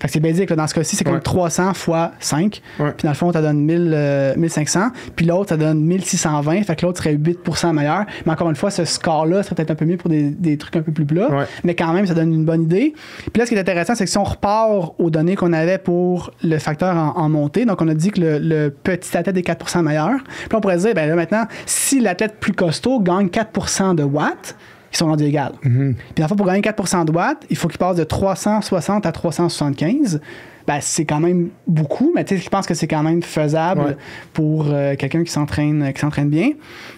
Fait que c'est basique, là, dans ce cas-ci, c'est comme 300 fois 5. Puis dans le fond, ça donne 1500. Puis l'autre, ça donne 1620. Fait que l'autre serait 8% meilleur. Mais encore une fois, ce score-là serait peut-être un peu mieux pour des trucs un peu plus plats. Mais quand même, ça donne une bonne idée. Puis là, ce qui est intéressant, c'est que si on repart aux données qu'on avait pour le facteur en montée, donc on a dit que le petit athlète est 4% meilleur. Puis là, on pourrait se dire, ben là, maintenant, si l'athlète plus costaud gagne 4% de watts, ils sont rendus égales. Puis en fait, pour gagner 4% de watts, il faut qu'il passe de 360 à 375. Ben, c'est quand même beaucoup, mais je pense que c'est quand même faisable pour quelqu'un qui s'entraîne bien.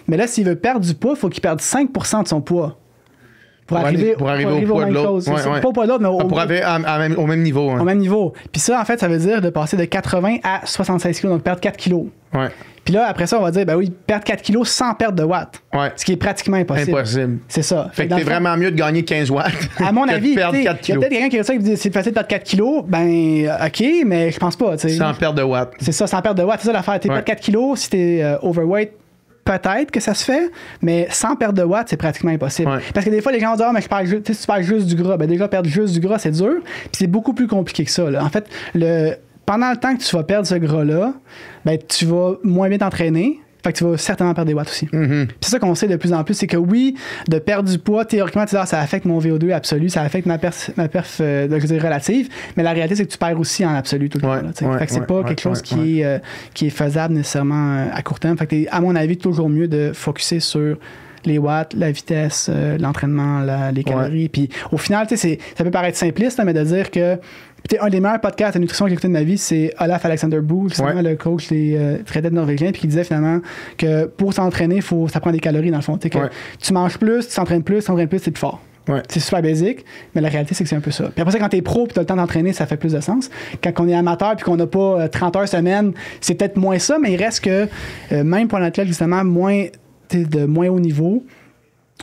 Mais là, s'il veut perdre du poids, il faut qu'il perde 5% de son poids. Pour arriver au poids de l'autre. Pas au poids de l'autre, mais pour arriver au même niveau. Au même niveau. Puis ça, en fait, ça veut dire de passer de 80 à 76 kg, donc perdre 4 kg. Puis là, après ça, on va dire, ben oui, perdre 4 kilos sans perdre de watts. Ce qui est pratiquement impossible. C'est ça. Fait que c'est vraiment mieux de gagner 15 watts. À mon avis, il y a peut-être quelqu'un qui dit ça qui dit c'est facile de perdre 4 kilos. Ben, OK, mais je pense pas. Sans perdre de watts. C'est ça, sans perdre de watts. C'est ça l'affaire. Tu perds 4 kilos si t'es overweight. Peut-être que ça se fait, mais sans perdre de watts, c'est pratiquement impossible. Parce que des fois, les gens vont dire, mais si tu perds juste du gras, ben déjà, perdre juste du gras, c'est dur. Puis c'est beaucoup plus compliqué que ça. Là. En fait, pendant le temps que tu vas perdre ce gras-là, ben, tu vas moins bien t'entraîner. Fait que tu vas certainement perdre des watts aussi. Puis c'est ça qu'on sait de plus en plus, c'est que oui, de perdre du poids, théoriquement, tu dis, ça affecte mon VO2 absolu, ça affecte ma perf relative, mais la réalité, c'est que tu perds aussi en absolu tout le temps. Fait que c'est pas quelque chose qui est faisable nécessairement à court terme. Fait que à mon avis, toujours mieux de focusser sur les watts, la vitesse, l'entraînement, les calories. Puis au final, ça peut paraître simpliste, mais de dire que un des meilleurs podcasts de nutrition que j'ai écouté de ma vie, c'est Olaf Alexander Boo, le coach des triathlètes norvégiens, puis qui disait finalement que pour s'entraîner, ça prend des calories dans le fond. Que tu manges plus, tu s'entraînes plus, c'est plus fort. C'est super basique, mais la réalité, c'est que c'est un peu ça. Puis après ça, quand t'es pro et t'as le temps d'entraîner, ça fait plus de sens. Quand on est amateur puis qu'on n'a pas 30 heures semaine, c'est peut-être moins ça, mais il reste que même pour un athlète, justement, de moins haut niveau,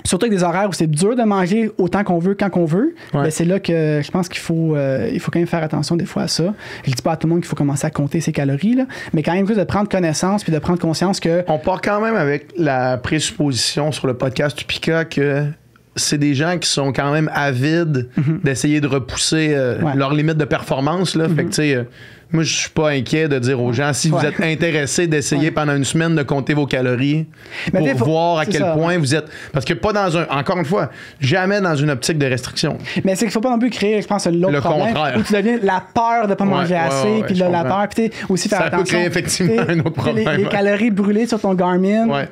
surtout avec des horaires où c'est dur de manger autant qu'on veut, quand qu'on veut, ben c'est là que je pense qu'il faut quand même faire attention des fois à ça. Je dis pas à tout le monde qu'il faut commencer à compter ses calories, là, mais quand même juste de prendre connaissance puis de prendre conscience que... On part quand même avec la présupposition sur le podcast Tupika que c'est des gens qui sont quand même avides d'essayer de repousser leurs limites de performance. Là. Fait que, tu sais, moi, je suis pas inquiet de dire aux gens, si vous êtes intéressés d'essayer pendant une semaine de compter vos calories pour voir à quel point vous êtes... Parce que pas encore une fois, jamais dans une optique de restriction. Mais c'est qu'il faut pas non plus créer, je pense, l'autre problème contraire. Où tu deviens la peur de pas manger assez, puis la peur, puis aussi faire attention. Ça peut créer effectivement un autre problème. Les calories brûlées sur ton Garmin,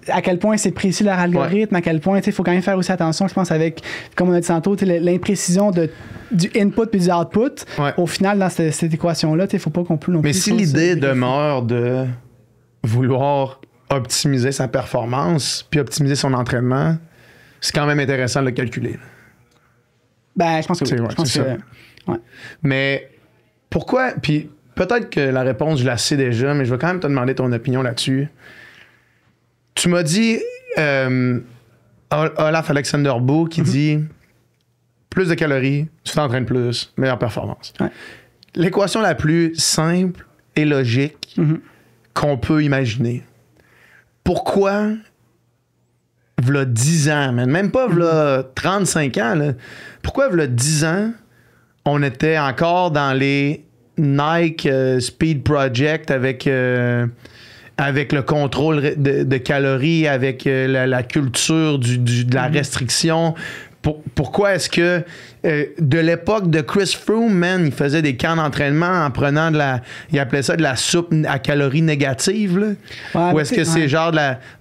à quel point c'est précis leur algorithme, à quel point il faut quand même faire aussi attention, je pense, avec, comme on a dit tantôt, l'imprécision du input puis du output. Au final, dans cette équation-là, il ne faut pas qu'on peut non plus... Mais si l'idée demeure de vouloir optimiser sa performance puis optimiser son entraînement, c'est quand même intéressant de le calculer. Ben, je pense que oui. Je pense que, Mais pourquoi... Puis peut-être que la réponse, je la sais déjà, mais je vais quand même te demander ton opinion là-dessus. Tu m'as dit... Olaf Alexander Boo qui dit... Plus de calories, tu t'entraînes plus, meilleure performance. L'équation la plus simple et logique qu'on peut imaginer. Pourquoi, v'là 10 ans, même pas v'là 35 ans, là, pourquoi v'là 10 ans, on était encore dans les Nike Speed Project avec le contrôle de calories, avec la culture de la restriction. Pourquoi est-ce que de l'époque de Chris Froome, man, il faisait des camps d'entraînement en prenant il appelait ça de la soupe à calories négatives, là? Ou est-ce que c'est genre de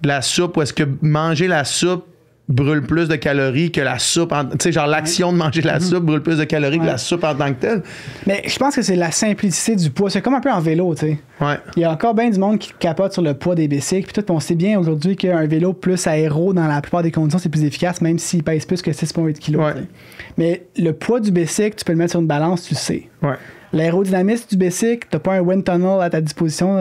la soupe, ou est-ce que manger la soupe brûle plus de calories que la soupe. Tu sais, genre l'action de manger de la soupe brûle plus de calories que la soupe en tant que telle. Mais je pense que c'est la simplicité du poids. C'est comme un peu en vélo, tu sais. Ouais. Il y a encore bien du monde qui capote sur le poids des bicycles. Puis tout, on sait bien aujourd'hui qu'un vélo plus aéro, dans la plupart des conditions, c'est plus efficace, même s'il pèse plus que 6,8 kg. Ouais. Mais le poids du bicycle, tu peux le mettre sur une balance, tu le sais. Ouais. L'aérodynamisme du bicycle, t'as pas un wind tunnel à ta disposition,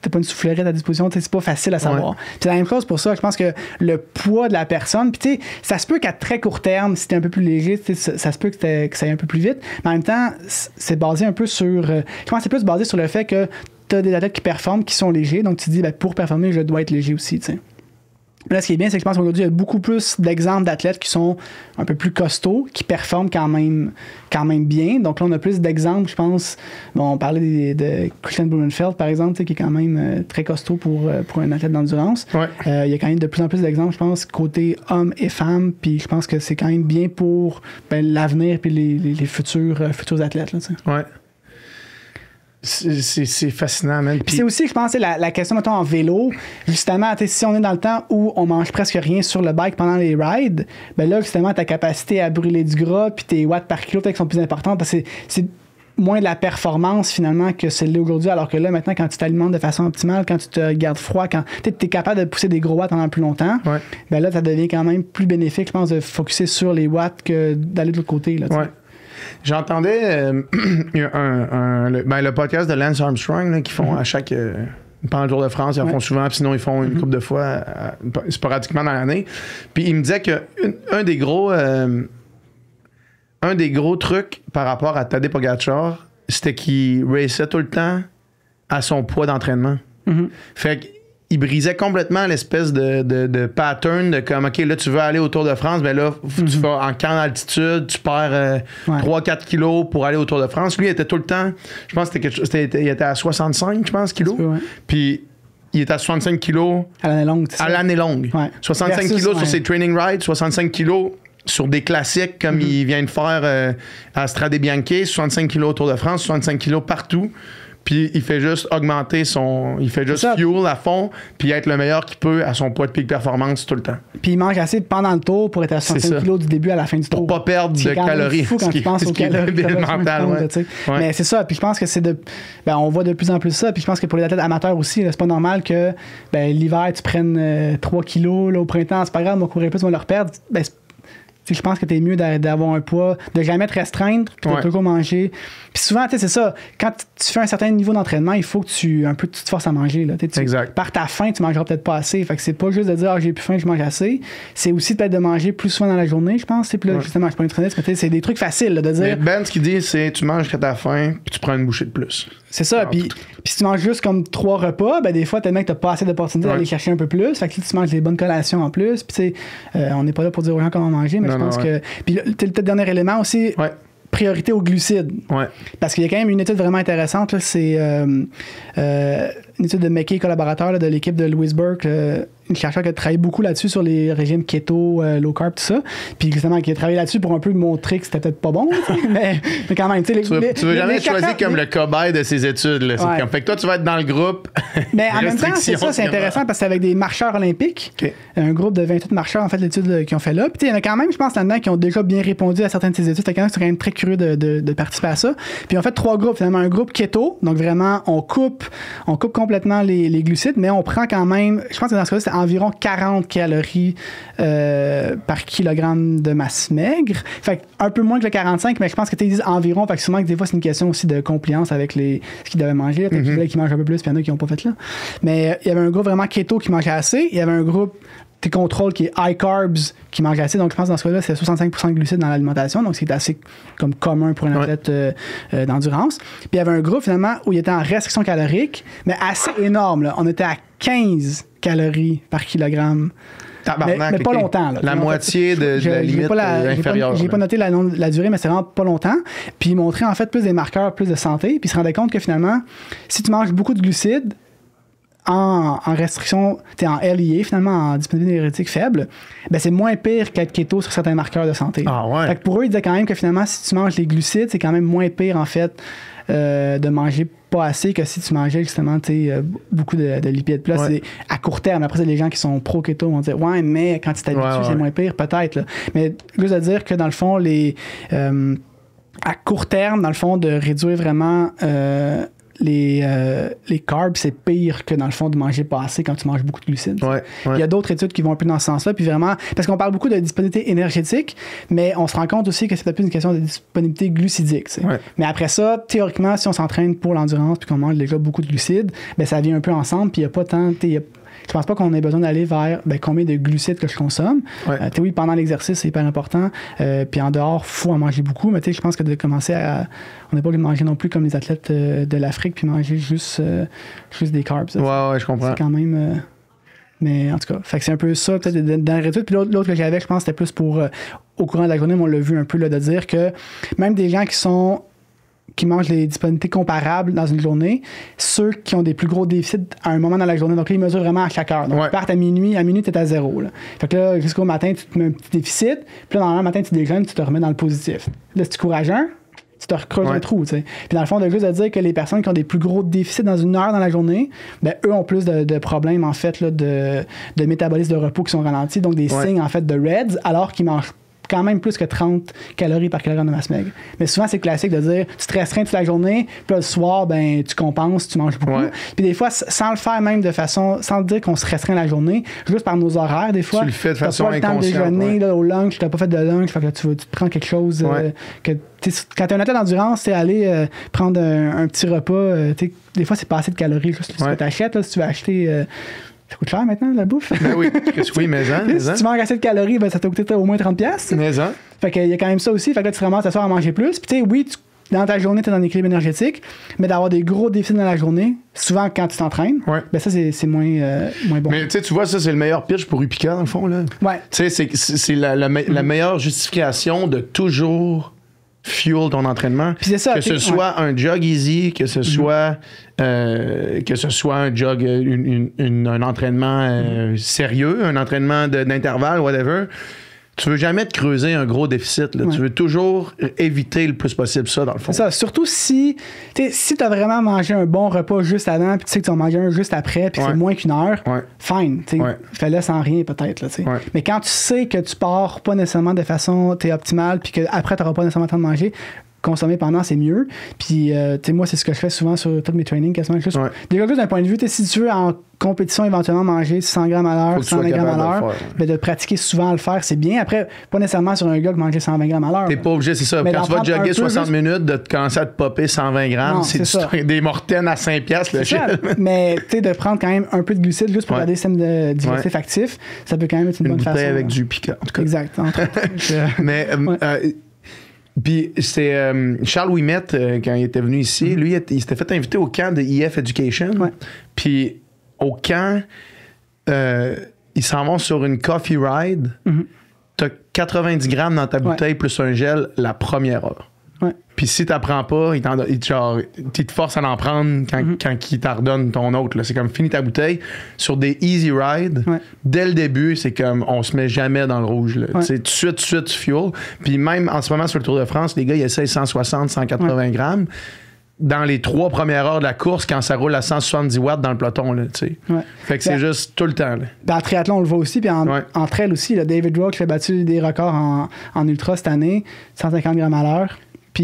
t'as pas une soufflerie à ta disposition, c'est pas facile à savoir. Puis c'est la même chose pour ça. Je pense que le poids de la personne, puis tu sais, ça se peut qu'à très court terme, si t'es un peu plus léger, ça se peut que ça aille un peu plus vite. Mais en même temps, c'est basé un peu sur. Je pense que c'est plus basé sur le fait que t'as des athlètes qui performent, qui sont légers. Donc tu dis, ben, pour performer, je dois être léger aussi, tu sais. Là, ce qui est bien, c'est que je pense qu'aujourd'hui, il y a beaucoup plus d'exemples d'athlètes qui sont un peu plus costauds, qui performent quand même bien. Donc là, on a plus d'exemples, je pense. Bon, on parlait de Christian Blumenfeld, par exemple, qui est quand même très costaud pour un athlète d'endurance. Ouais. Il y a quand même de plus en plus d'exemples, je pense, côté hommes et femmes. Puis je pense que c'est quand même bien pour l'avenir puis les futurs athlètes. Là, ouais. C'est fascinant, man. Puis c'est aussi, je pense, la question, mettons, en vélo. Justement, si on est dans le temps où on mange presque rien sur le bike pendant les rides, ben là, justement, ta capacité à brûler du gras puis tes watts par kilo peut-être sont plus importantes parce que c'est moins de la performance, finalement, que celle-là aujourd'hui. Alors que là, maintenant, quand tu t'alimentes de façon optimale, quand tu te gardes froid, quand tu es capable de pousser des gros watts pendant plus longtemps, ben là, ça devient quand même plus bénéfique, je pense, de focusser sur les watts que d'aller de l'autre côté. Là, j'entendais le podcast de Lance Armstrong là, qui font à chaque. Pendant le Tour de France, ils en font souvent, puis sinon ils font une couple de fois sporadiquement dans l'année. Puis il me disait que un des gros trucs par rapport à Tadej Pogačar, c'était qu'il raçait tout le temps à son poids d'entraînement. Fait qu'il brisait complètement l'espèce de pattern de comme, OK, là, tu veux aller au Tour de France, ben là, tu vas en camp d'altitude, tu perds 3-4 kilos pour aller au Tour de France. Lui, il était tout le temps, je pense que c'était quelque chose, il était à 65, je pense, kilos. Puis il était à 65 kilos. À l'année longue, à l'année longue. 65 kilos sur ses training rides, 65 kilos sur des classiques comme il vient de faire à Strade Bianche, 65 kilos au Tour de France, 65 kilos partout. Puis il fait juste augmenter il fait juste fuel à fond, puis être le meilleur qu'il peut à son poids de peak performance tout le temps. Puis il mange assez pendant le tour pour être à 65 kg du début à la fin du tour. Pour pas perdre de calories. C'est fou quand tu penses aux calories. Mental, Mais c'est ça, puis je pense que on voit de plus en plus ça, puis je pense que pour les athlètes amateurs aussi, là, c'est pas normal que l'hiver tu prennes 3 kilos, là, au printemps, c'est pas grave, on va courir plus, on va le reperdre. Je pense que t'es mieux d'avoir un poids, de jamais te restreindre, puis de toujours manger. Puis souvent, c'est ça, quand tu fais un certain niveau d'entraînement, il faut que tu te forces à manger. Là, exact. Par ta faim, tu mangeras peut-être pas assez. Fait que c'est pas juste de dire j'ai plus faim, je mange assez. C'est aussi peut-être de manger plus souvent dans la journée, je pense. Puis là, justement, je suis pas nutritionniste, mais c'est des trucs faciles là, de dire. Mais Ben, ce qu'il dit, c'est tu manges quand t'as faim, puis tu prends une bouchée de plus. C'est ça. Puis si tu manges juste comme 3 repas, des fois, tellement que t'as pas assez d'opportunités d'aller chercher un peu plus. Fait que tu manges des bonnes collations en plus. Puis on n'est pas là pour dire aux gens comment manger, mais je pense que. Puis le dernier élément aussi. Priorité aux glucides. Parce qu'il y a quand même une étude vraiment intéressante. Là, c'est une étude de McKay, collaborateur là, de l'équipe de Louis Burke, une chercheur qui a travaillé beaucoup là-dessus sur les régimes keto, low carb, tout ça. Puis justement, qui a travaillé là-dessus pour un peu montrer que c'était peut-être pas bon. mais quand même, tu veux jamais être choisi comme le cobaye de ces études. Là. Fait que toi, tu vas être dans le groupe. Mais en même temps, c'est ça, c'est intéressant parce que c'est avec des marcheurs olympiques. Un groupe de 28 marcheurs, en fait, l'étude qu'ils ont fait là. Puis il y en a quand même, je pense, là-dedans, qui ont déjà bien répondu à certaines de ces études. C'est quand même très curieux de participer à ça. Puis on fait 3 groupes, finalement. Un groupe keto, donc vraiment, on coupe complètement les glucides, mais on prend quand même, je pense que dans ce cas-là, c'est environ 40 calories par kilogramme de masse maigre. Fait un peu moins que le 45, mais je pense que tu dis environ. Fait que souvent que des fois, c'est une question aussi de compliance avec ce qu'ils devaient manger. Peut-être qu'il y en a qui mangent un peu plus, puis il y en a qui n'ont pas fait là. Mais il y avait un groupe vraiment keto qui mangeait assez. Il y avait un groupe tes contrôles qui est high carbs qui mange assez. Donc je pense que dans ce cas-là, c'est 65% de glucides dans l'alimentation. Donc c'est assez comme commun pour un athlète d'endurance. Puis il y avait un groupe finalement où il était en restriction calorique, mais assez énorme. Là. On était à 15 calories par kilogramme. Mais pas longtemps. Là. La moitié de la limite inférieure. J'ai pas noté la durée, mais c'est vraiment pas longtemps. Puis il montrait en fait plus des marqueurs, plus de santé. Puis il se rendait compte que finalement, si tu manges beaucoup de glucides, en restriction, t'es en LIA, finalement, en disponibilité énergétique faible, c'est moins pire qu'être keto sur certains marqueurs de santé. Fait que pour eux, ils disaient quand même que finalement, si tu manges les glucides, c'est quand même moins pire, en fait, de manger pas assez que si tu mangeais justement beaucoup de lipides. Puis là, c'est à court terme. Après, c'est les gens qui sont pro-keto vont dire ouais, mais quand tu t'habitues, c'est moins pire, peut-être. Là. Mais juste à dire que dans le fond, à court terme, dans le fond, de réduire vraiment les carbs, c'est pire que dans le fond de manger pas assez quand tu manges beaucoup de glucides. Il y a d'autres études qui vont un peu dans ce sens-là, puis vraiment, parce qu'on parle beaucoup de disponibilité énergétique, mais on se rend compte aussi que c'est peut-être plus une question de disponibilité glucidique. Mais après ça, théoriquement, si on s'entraîne pour l'endurance puis qu'on mange déjà beaucoup de glucides, ben ça vient un peu ensemble, puis il n'y a pas tant... Je pense pas qu'on ait besoin d'aller vers combien de glucides que je consomme. Oui, pendant l'exercice, c'est hyper important. Puis en dehors, il faut en manger beaucoup. Mais je pense que de commencer à... On n'est pas obligé de manger non plus comme les athlètes de l'Afrique puis manger juste des carbs. Ouais, je comprends. C'est quand même... mais en tout cas, fait que c'est un peu ça, peut-être dans la réduite. Puis l'autre que j'avais, je pense, c'était plus pour... au courant de la journée, on l'a vu un peu, là, de dire que même des gens qui mangent les disponibilités comparables dans une journée, ceux qui ont des plus gros déficits à un moment dans la journée. Donc là, ils mesurent vraiment à chaque heure. Donc, ils partent à minuit, tu es à 0. Là. Fait que là, jusqu'au matin, tu te mets un petit déficit, puis là, dans le matin, tu déjeunes, tu te remets dans le positif. Là, si tu cours à jeun, tu te recreuses un trou. T'sais. Puis dans le fond, de juste à dire que les personnes qui ont des plus gros déficits dans une heure dans la journée, ben eux ont plus de problèmes, en fait, là, de métabolisme de repos qui sont ralentis, donc des signes, en fait, de REDS, alors qu'ils mangent quand même plus que 30 calories par kilogramme de masse maigre. Mais souvent, c'est classique de dire tu te restreins toute la journée, puis le soir, ben tu compenses, tu manges beaucoup. Puis des fois, sans le faire même de façon, sans dire qu'on se restreint la journée, juste par nos horaires, des fois, tu le fais de façon inconsciente. T'as pas le temps de déjeuner, là, au lunch, t'as pas fait de lunch, fait que là, tu te prends quelque chose que... Quand t'es un athlète d'endurance, c'est aller prendre un petit repas. Des fois, c'est pas assez de calories. Juste ce que t'achètes, là, si tu veux acheter... ça coûte cher maintenant, la bouffe? Ben oui, mais si tu manges assez de calories, ben, ça t'a coûté au moins 30$. Mais fait qu'il y a quand même ça aussi. Fait que là, tu te ramasses à manger plus. Puis tu sais, oui, dans ta journée, tu es dans l'équilibre énergétique, mais d'avoir des gros déficits dans la journée, souvent quand tu t'entraînes, ben ça, c'est moins bon. Mais tu vois, ça, c'est le meilleur pitch pour Upika, dans le fond. Là. Tu sais, c'est la meilleure justification de toujours fuel ton entraînement. Puis c'est ça, que ce soit un jog easy, que ce soit un jog, un entraînement sérieux, un entraînement d'intervalle, whatever. Tu veux jamais te creuser un gros déficit. Là. Tu veux toujours éviter le plus possible ça, dans le fond. C'est ça. Surtout si tu as vraiment mangé un bon repas juste avant, puis tu sais que tu vas manger un juste après, puis c'est moins qu'une heure, fine. Fais-le sans rien, peut-être. Là, mais quand tu sais que tu pars pas nécessairement de façon optimale, puis qu'après, tu n'auras pas nécessairement le temps de manger, consommer pendant, c'est mieux. Puis, moi, c'est ce que je fais souvent sur tous mes trainings, quasiment. Juste d'un point de vue, si tu veux en compétition éventuellement manger 100 grammes à l'heure, 120 grammes à l'heure, de pratiquer souvent à le faire, c'est bien. Après, pas nécessairement sur un gars qui mangeait 120 grammes à l'heure. T'es pas obligé, c'est ça. Quand tu vas jogger 60 minutes, de commencer à te popper 120 grammes, c'est des mortaines à 5$, le shit. Mais tu sais, de prendre quand même un peu de glucides juste pour garder le système digestif actif, ça peut quand même être une bonne façon. Avec du piquant, en tout cas. Exact. Mais... puis c'est Charles Ouimet, quand il était venu ici, lui, il s'était fait inviter au camp de EF Education. Puis au camp, ils s'en vont sur une coffee ride. T'as 90 grammes dans ta bouteille plus un gel la première heure. Puis si t'apprends pas, il te force à en prendre quand il t'en redonne ton autre. Là. C'est comme finis ta bouteille. Sur des easy rides, dès le début, c'est comme on se met jamais dans le rouge. Là. Tout de suite, tu fuel. Puis même en ce moment sur le Tour de France, les gars, ils essayent 160, 180 grammes. Dans les 3 premières heures de la course, quand ça roule à 170 watts dans le peloton. Là, fait que c'est juste tout le temps. Là. En triathlon, on le voit aussi. Puis en trail aussi, là, David Roach a battu des records en ultra cette année, 150 grammes à l'heure.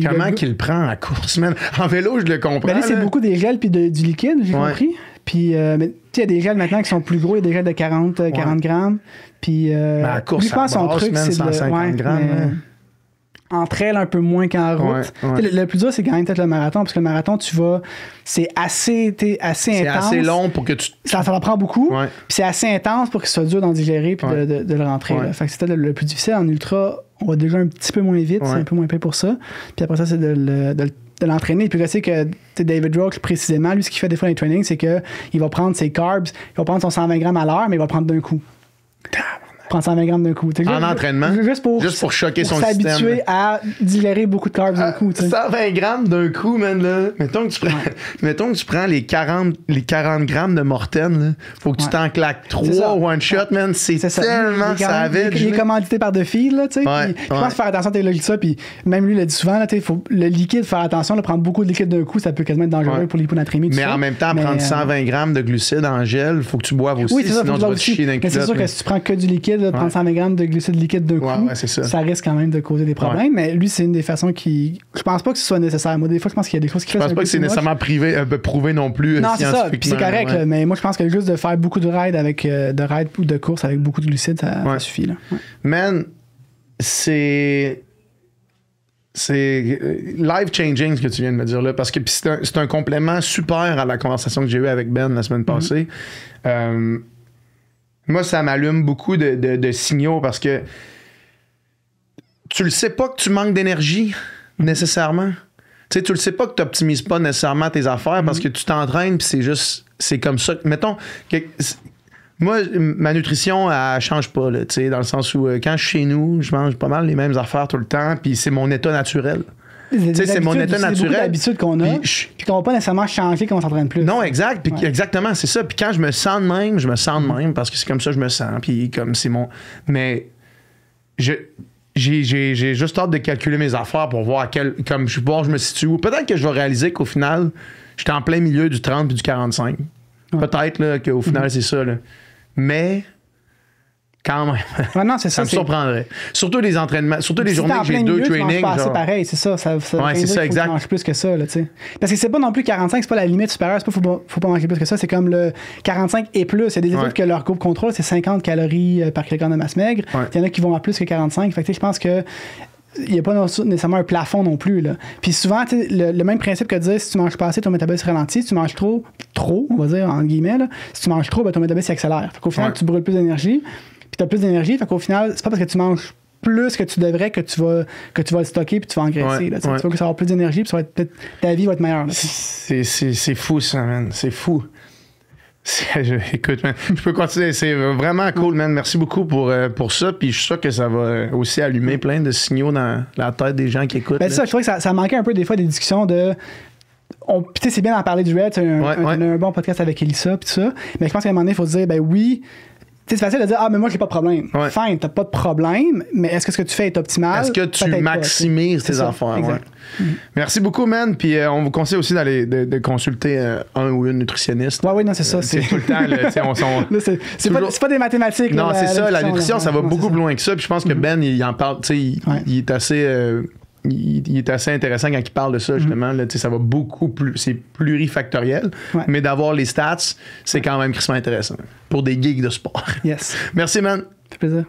Comment qu'il prend à course, man? En vélo, je le comprends. Ben là, c'est beaucoup des gels puis du liquide, j'ai compris. Puis, il y a des gels maintenant qui sont plus gros. Il y a des gels de 40 grammes. Puis, à course, je pense son truc, c'est 150 grammes. En trail, un peu moins qu'en route. Le plus dur, c'est quand même peut-être le marathon, parce que le marathon, c'est assez intense. C'est assez long pour que tu... Ça en prend beaucoup. Puis c'est assez intense pour que ce soit dur d'en digérer puis de le rentrer. Fait que c'est peut-être le plus difficile. En ultra, on va déjà un petit peu moins vite. C'est un peu moins payé pour ça. Puis après ça, c'est de l'entraîner. Puis je sais que David Roach, précisément, lui, ce qu'il fait des fois dans les trainings, c'est qu'il va prendre ses carbs, il va prendre son 120 grammes à l'heure, mais il va le prendre d'un coup. prendre 120 grammes d'un coup. En entraînement? Juste pour choquer son système. S'habituer à digérer beaucoup de carbs d'un coup. 120 grammes d'un coup, man, là. Mettons que tu prends les 40 grammes de Morten, là. Faut que tu t'en claques 3 one shot, man. C'est tellement savage. Il est commandité par The Feed, là, tu sais. Je pense qu'il faut faire attention à tes logiques, ça. Puis même lui, il l'a dit souvent, là, le liquide, faire attention, là, prendre beaucoup de liquide d'un coup, ça peut quasiment être dangereux pour l'hyponatrémie. Mais en même temps, prendre 120 grammes de glucides en gel, faut que tu boives aussi, sinon tu vas te chier d'un c'est sûr que si tu prends que du liquide, là, prendre 120 grammes de glucides liquides d'un coup, ça risque quand même de causer des problèmes. Mais lui, c'est une des façons qui. Je pense pas que ce soit nécessaire. Moi, des fois, je pense qu'il y a des choses qui Je pense pas que c'est nécessairement prouvé non plus. Non, c'est ça. Puis c'est correct, là, mais moi, je pense que juste de faire beaucoup de rides ou de courses avec beaucoup de glucides, ça suffit. Là. Man, c'est life-changing ce que tu viens de me dire là, parce que c'est un complément super à la conversation que j'ai eue avec Ben la semaine passée. Moi, ça m'allume beaucoup de signaux parce que tu le sais pas que tu manques d'énergie nécessairement. Tu sais, tu le sais pas que tu n'optimises pas nécessairement tes affaires parce que tu t'entraînes puis c'est comme ça. Mettons, moi, ma nutrition, elle change pas, là, tu sais, dans le sens où quand je suis chez nous, je mange pas mal les mêmes affaires tout le temps puis c'est mon état naturel. C'est mon état naturel. C'est beaucoup d'habitudes qu'on a, puis qu'on va pas nécessairement changer quand on s'entraîne plus. Non, exact. Puis exactement, c'est ça. Puis quand je me sens de même, je me sens de même parce que c'est comme ça que je me sens. Puis comme c'est mon... Mais j'ai juste hâte de calculer mes affaires pour voir comme je me situe. Ou peut-être que je vais réaliser qu'au final, j'étais en plein milieu du 30 puis du 45. Peut-être là, qu'au final, c'est ça. Là. Mais... Quand même. Ouais, non, c'est ça. Ça me surprendrait. Surtout les entraînements, surtout les journées que j'ai 2 trainings. C'est pareil, c'est ça. Ouais, c'est ça, exact. Tu manges plus que ça, là, tu sais. Parce que c'est pas non plus 45, c'est pas la limite supérieure, c'est pas faut pas manger plus que ça, c'est comme le 45 et plus. Il y a des études que leur groupe contrôle, c'est 50 calories par kilogramme de masse maigre. Il y en a qui vont à plus que 45. Fait que je pense que il n'y a pas nécessairement un plafond non plus. Là. Puis souvent, le même principe que de dire si tu manges pas assez, ton métabolisme ralentit. Si tu manges trop, on va dire, entre guillemets, là, si tu manges trop, ben, ton métabolisme accélère. Fait qu'au final, tu brûles plus d'énergie. Puis tu as plus d'énergie. Fait qu'au final, c'est pas parce que tu manges plus que tu devrais que tu vas le stocker puis tu vas engraisser. Là, tu vas que ça va avoir plus d'énergie puis ta vie va être meilleure. C'est fou, ça, man. C'est fou. Écoute, man, je peux continuer. C'est vraiment cool, man. Merci beaucoup pour ça. Puis je suis sûr que ça va aussi allumer plein de signaux dans la tête des gens qui écoutent. Ben, ça, je trouvais que ça manquait un peu des fois des discussions de. Puis c'est bien d'en parler du RED. On a un bon podcast avec Elissa puis tout ça. Mais je pense qu'à un moment donné, il faut se dire, ben oui. C'est facile de dire, mais moi, j'ai pas de problème. Fine, t'as pas de problème, mais est-ce que ce que tu fais est optimal? Est-ce que tu maximises tes affaires? Exact. Merci beaucoup, man. Puis on vous conseille aussi d'aller de consulter un ou une nutritionniste. Oui, non, c'est ça. C'est tout le temps. C'est pas des mathématiques. Non, c'est ça. La nutrition, ça va beaucoup plus loin que ça. Puis je pense que Ben, il en parle. Il est assez. Il est assez intéressant quand il parle de ça, justement. Là, ça va beaucoup plus. C'est plurifactoriel. Mais d'avoir les stats, c'est quand même crissement intéressant. Pour des geeks de sport. Yes. Merci, man. Ça fait plaisir.